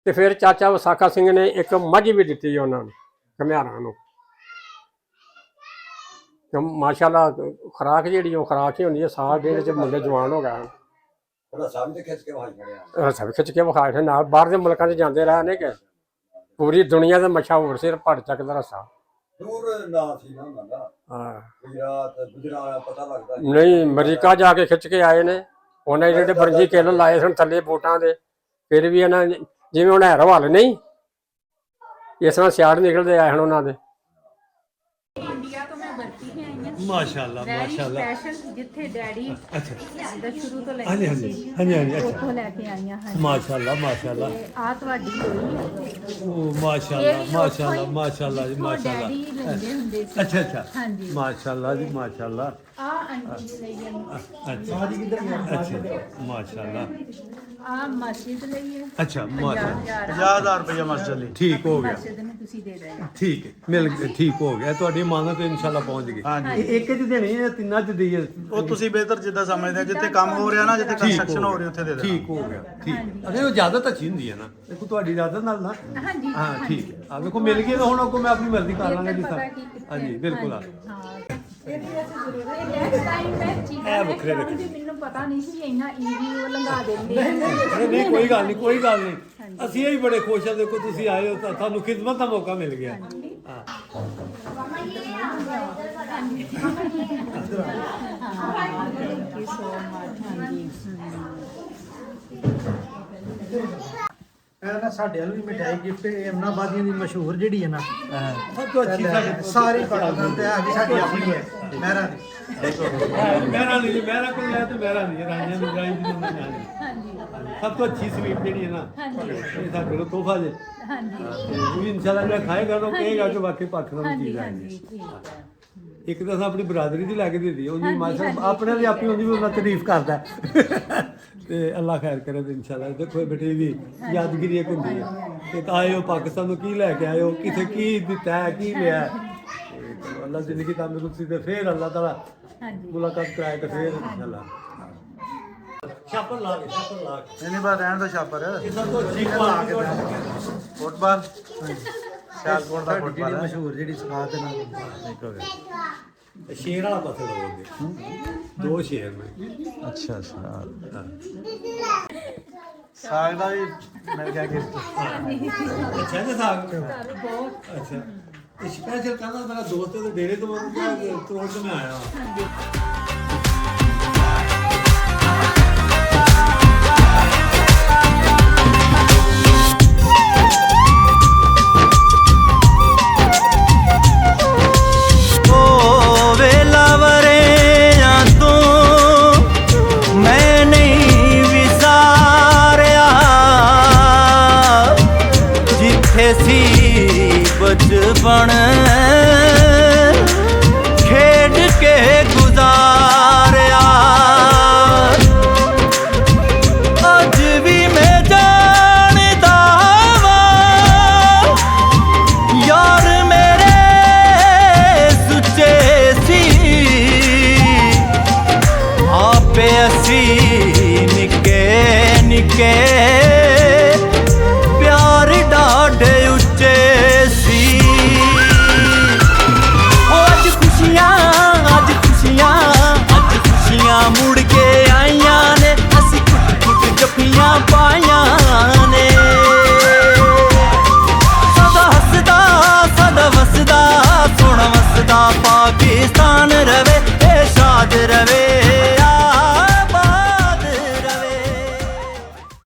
Speaker 1: ਤੇ ਫਿਰ ਚਾਚਾ ਵਸਾਖਾ ਸਿੰਘ ਨੇ ਇੱਕ ਮੱਝ ਵੀ ਦਿੱਤੀ ਉਹਨਾਂ ਨੂੰ, ਘਮਿਆਰਾਂ ਨੂੰ। ਮਾਸ਼ਾਅੱਲਾ ਖੁਰਾਕ ਜਿਹੜੀ ਉਹ ਖੁਰਾਕ ਹੀ ਹੁੰਦੀ ਹੈ, ਸਾਲ ਡੇਢ 'ਚ ਮੁੰਡੇ ਜਵਾਨ ਹੋ ਗਏ।
Speaker 5: ਰਸਾ ਵੀ ਤੇ ਖਿੱਚ ਕੇ ਵਾਜ ਖੜਿਆ।
Speaker 1: ਸਭ ਖਿੱਚ ਕੇ ਵਿਖਾਏ ਨਾਲ, ਬਾਹਰ ਦੇ ਮੁਲਕਾਂ 'ਚ ਜਾਂਦੇ ਰਹੇ ਨੇ ਕਿ ਪੂਰੀ ਦੁਨੀਆ ਦੇ ਮਸ਼ਹੂਰ ਸੀ ਭੜ ਚੱਕ ਦਾ ਰਸਾ।
Speaker 5: ਦੂਰ ਨਾ ਸੀ ਨਾ ਹੁੰਦਾ।
Speaker 1: ਹਾਂ
Speaker 5: ਗੁਜਰਾਤ ਪਤਾ ਲੱਗਦਾ
Speaker 1: ਨਹੀਂ, ਅਮਰੀਕਾ ਜਾ ਕੇ ਖਿੱਚ ਕੇ ਆਏ ਨੇ। ਉਹਨੇ ਜਿਹੜੇ ਬਰਜੀ ਕਿੱਲ ਲਾਏ ਸਨ ਥੱਲੇ ਬੋਟਾਂ ਦੇ, ਫਿਰ ਵੀ ਇਹਨਾਂ ਜਿਵੇਂ ਹੁਣ ਹੈਰੋ ਹੱਲ ਨਹੀਂ, ਇਸ ਤਰ੍ਹਾਂ ਸਿਆੜ ਨਿਕਲਦੇ ਆਏ ਹਨ ਉਹਨਾਂ ਦੇ।
Speaker 2: ਇੰਡੀਆ ਤੋਂ ਮੈਂ ਵਰਤੀ ਕੇ ਆਈ ਹਾਂ
Speaker 5: ਮਾਸ਼ਾਅੱਲਾ ਮਾਸ਼ਾਅੱਲਾ।
Speaker 2: ਸਪੈਸ਼ਲ ਜਿੱਥੇ ਡੈਡੀ
Speaker 5: ਅੱਛਾ
Speaker 2: ਦਾ ਸ਼ੁਰੂ ਤੋਂ ਲੈ
Speaker 5: ਹਾਂਜੀ
Speaker 2: ਕੇ
Speaker 5: ਹਾਂਜੀ
Speaker 2: ਸੀ,
Speaker 5: ਹਾਂਜੀ ਹਾਂਜੀ ਅੱਛਾ
Speaker 2: ਉੱਥੋਂ ਲੈ ਕੇ ਆਈਆਂ ਹਾਂ।
Speaker 5: ਮਾਸ਼ਾਅੱਲਾ ਮਾਸ਼ਾਅੱਲਾ।
Speaker 2: ਆ ਤੁਹਾਡੀ ਹੋਈ ਹੈ,
Speaker 5: ਉਹ ਮਾਸ਼ਾਅੱਲਾ ਮਾਸ਼ਾਅੱਲਾ ਮਾਸ਼ਾਅੱਲਾ ਜੀ ਮਾਸ਼ਾਅੱਲਾ।
Speaker 2: ਡੈਡੀ ਲੈਂਦੇ ਹੁੰਦੇ ਸੀ।
Speaker 5: ਅੱਛਾ ਅੱਛਾ
Speaker 2: ਹਾਂਜੀ
Speaker 5: ਮਾਸ਼ਾਅੱਲਾ ਜੀ ਮਾਸ਼ਾਅੱਲਾ।
Speaker 2: ਆ ਆਂਟੀ ਦੇ ਲਈ ਹੈ,
Speaker 5: ਅੱਛਾ ਅੱਛਾ ਮਾਸ਼ਾਅੱਲਾ।
Speaker 2: ਆ ਮਸਜਿਦ ਲਈ ਹੈ।
Speaker 5: ਅੱਛਾ ਮਾਸ਼ਾਅੱਲਾ
Speaker 8: 50,000 ਰੁਪਏ ਮਸਜਿਦ ਲਈ।
Speaker 5: ਠੀਕ ਹੋ ਗਿਆ।
Speaker 2: ਮਸਜਿਦ ਨੂੰ ਤੁਸੀਂ ਦੇ ਦੇਣਾ।
Speaker 5: ਠੀਕ ਹੈ ਮਿਲ ਠੀਕ ਹੋ ਗਿਆ। ਤੁਹਾਡੀ ਮਾਨਤ ਇਨਸ਼ਾਅੱਲਾ ਪਹੁੰਚ ਗਈ।
Speaker 8: ਹਾਂਜੀ।
Speaker 5: ਇੱਕ ਚ ਦੇਣੀ ਹੈ ਤਿੰਨਾਂ ਚ ਦਈਏ?
Speaker 8: ਉਹ ਤੁਸੀਂ ਬਿਹਤਰ ਜਿੱਦਾਂ ਸਮਝਦੇ ਆ, ਜਿੱਥੇ ਕੰਮ ਹੋ ਰਿਹਾ ਨਾ, ਜਿੱਥੇ ਕੰਸਟਰਕਸ਼ਨ ਹੋ ਰਹੀ ਉੱਥੇ ਦੇ ਦੇਣਾ।
Speaker 5: ਠੀਕ ਹੋ ਗਿਆ ਠੀਕ। ਅਰੇ ਉਹ ਇਜਾਜ਼ਤ ਅੱਛੀ ਹੁੰਦੀ ਹੈ ਨਾ, ਦੇਖੋ ਤੁਹਾਡੀ ਇਜਾਜ਼ਤ ਨਾਲ ਨਾ।
Speaker 2: ਹਾਂਜੀ
Speaker 5: ਹਾਂ ਠੀਕ ਹੈ। ਆ ਵੇਖੋ ਮਿਲ ਗਈ ਤਾਂ ਹੁਣ ਅੱਗੋਂ ਮੈਂ ਆਪਣੀ ਮਰਜ਼ੀ ਕਰ ਲਾਂਗਾ ਜੀ
Speaker 2: ਪਤਾ
Speaker 5: ਸਰ।
Speaker 2: ਕੀ ਕਿੱਥੇ
Speaker 5: ਹਾਂਜੀ ਬਿਲਕੁਲ।
Speaker 2: ਹਾਂ ਇਹਦੀ ਵੈਸੇ ਜ਼ਰੂਰ ਹੈ। ਨੈਕਸਟ ਟਾਈਮ ਮੈਂ ਚੀਜ਼ਾਂ
Speaker 5: ਵੱਖਰੇ
Speaker 2: ਰੱਖਾਂ ਵੀ ਮੈਨੂੰ ਪਤਾ ਨਹੀਂ ਸੀ ਇੰਨਾ ਈਜ਼ੀ ਉਹ ਲੰਘਾ ਦਿੰਦੇ
Speaker 5: ਨਹੀਂ ਕੋਈ ਗੱਲ ਨਹੀਂ ਕੋਈ ਗੱਲ ਨਹੀਂ। ਅਸੀਂ ਇਹ ਵੀ ਬੜੇ ਖੁਸ਼ ਹਾਂ, ਦੇਖੋ ਤੁਸੀਂ ਆਏ ਹੋ ਤਾਂ ਤੁਹਾਨੂੰ ਖਿਦਮਤ ਦਾ ਮੌਕਾ ਮਿਲ ਗਿਆ। ਹਾਂ
Speaker 2: ਥੈਂਕ ਯੂ ਸੋ ਮਚ। ਹਾਂਜੀ
Speaker 9: ਇਹ ਨਾ ਸਾਡੇ ਵੱਲ ਵੀ ਮਠਿਆਈ ਗਿਫਟ ਅਮਨਾਬਾਦੀਆਂ ਦੀ ਮਸ਼ਹੂਰ ਜਿਹੜੀ ਹੈ ਨਾ,
Speaker 5: ਸਭ ਤੋਂ ਅੱਛੀ ਸਾਡੀ
Speaker 9: ਸਾਰੀ ਪਾਕਿਸਤਾਨ ਤੇ ਹੈਗੀ, ਸਾਡੀ ਆਪਣੀ ਹੈ ਮਹਿਰਾ ਦੀ।
Speaker 5: ਮੇਰਾ ਨਹੀਂ ਜੀ, ਮੇਰਾ ਕੋਲ ਲੈ ਤੇ ਮੇਰਾ ਨਹੀਂ ਰਾਂਝੇ ਨੂੰ ਰਾਂਝੇ ਨੂੰ ਨਹੀਂ। ਸਭ ਤੋਂ ਅੱਛੀ ਸਵੀਟ ਜਿਹੜੀ ਹੈ ਨਾ, ਇਹ ਸਾਡੇ ਕੋਲ ਤੋਹਫਾ ਜੇ।
Speaker 2: ਹਾਂਜੀ
Speaker 5: ਤੇ ਵੀ ਇਨਸ਼ਾਅੱਲਾ ਜਿਹੜਾ ਖਾਏਗਾ ਉਹ ਕਹੇਗਾ ਕਿ ਵਾਕਈ ਪਾਕਿਸਤਾਨ ਦੀ ਚੀਜ਼ ਹੈ।
Speaker 2: ਹਾਂਜੀ ਠੀਕ ਹੈ।
Speaker 5: ਇੱਕ ਤਾਂ ਆਪਣੀ ਬਰਾਦਰੀ ਦੀ ਲੈ ਕੇ ਦਿੱਤੀ, ਉਹਦੀ ਮਾਸ਼ਾਅੱਲਾ ਆਪਣੇ ਲਈ ਆਪੀ ਉਹਦੀ ਵੀ ਉਹਨਾਂ ਤਾਰੀਫ ਕਰਦਾ ਤੇ ਅੱਲਾ ਖੈਰ ਕਰੇ। ਤੇ ਇਨਸ਼ਾਅੱਲਾ ਦੇਖੋ ਬੇਟੇ ਦੀ ਯਾਦਗਿਰੀ ਇੱਕ ਹੁੰਦੀ ਹੈ ਕਿ ਆਏ ਹੋ ਪਾਕਿਸਤਾਨ ਤੋਂ ਕੀ ਲੈ ਕੇ ਆਏ ਹੋ, ਕਿਥੇ ਕੀ ਦਿੱਤਾ ਹੈ, ਕੀ ਲਿਆ। ਤੇ ਅੱਲਾ ਜ਼ਿੰਦਗੀ ਤੰਦਰੁਸਤੀ ਤੇ ਫਿਰ ਅੱਲਾ ਤਾਲਾ
Speaker 2: ਹਾਂਜੀ
Speaker 5: ਮੁਲਾਕਾਤ ਕਰਾਏ ਤੇ ਫਿਰ ਇਨਸ਼ਾਅੱਲਾ। ਛਾਪਰ ਲਾ ਕੇ
Speaker 8: ਨਹੀਂ ਬਾਤ ਰਹਿਣ ਦਾ ਛਾਪਰ
Speaker 5: ਇਹ ਸਭ ਤੋਂ ਲਾ ਕੇ
Speaker 8: ਫੁੱਟਬਾਲ ਸਿਆਲਕੋਟ ਦਾ
Speaker 5: ਜਿਹੜੀ
Speaker 8: ਫੁੱਟਬਾਲ
Speaker 5: ਮਸ਼ਹੂਰ ਜਿਹੜੀ ਸਕਾਤ ਦੇ ਨਾਲ
Speaker 8: ਇੱਕ ਹੋ ਗਿਆ
Speaker 5: ਸ਼ੇਰ ਵਾਲਾ ਪੱਥਰ ਲਾਉਂਦੇ 2 ਸ਼ੇਰ ਨੇ
Speaker 8: ਅੱਛਾ ਸਾਗ ਦਾ ਵੀ ਮਿਲ ਗਿਆ ਗਿਫਟ
Speaker 5: ਅੱਛਾ ਤੇ ਸਾਗ ਅੱਛਾ ਇਹ ਸਪੈਸ਼ਲ ਕਹਿੰਦਾ ਮੇਰਾ ਦੋਸਤ ਦੇ ਡੇਰੇ ਤੋਂ ਤੋੜ ਕੇ ਮੈਂ ਆਇਆ
Speaker 4: बचपन खेड के गुजारिया अज भी मैं जानदा वा यार मेरे सुचे सी आपे असी निके निके प्यार डाढ़े उच्चे मुड़ के आईया ने असी कुट कुट जफियां पाया ने सदा हसदा सदा वसदा सोना वसदा पाकिस्तान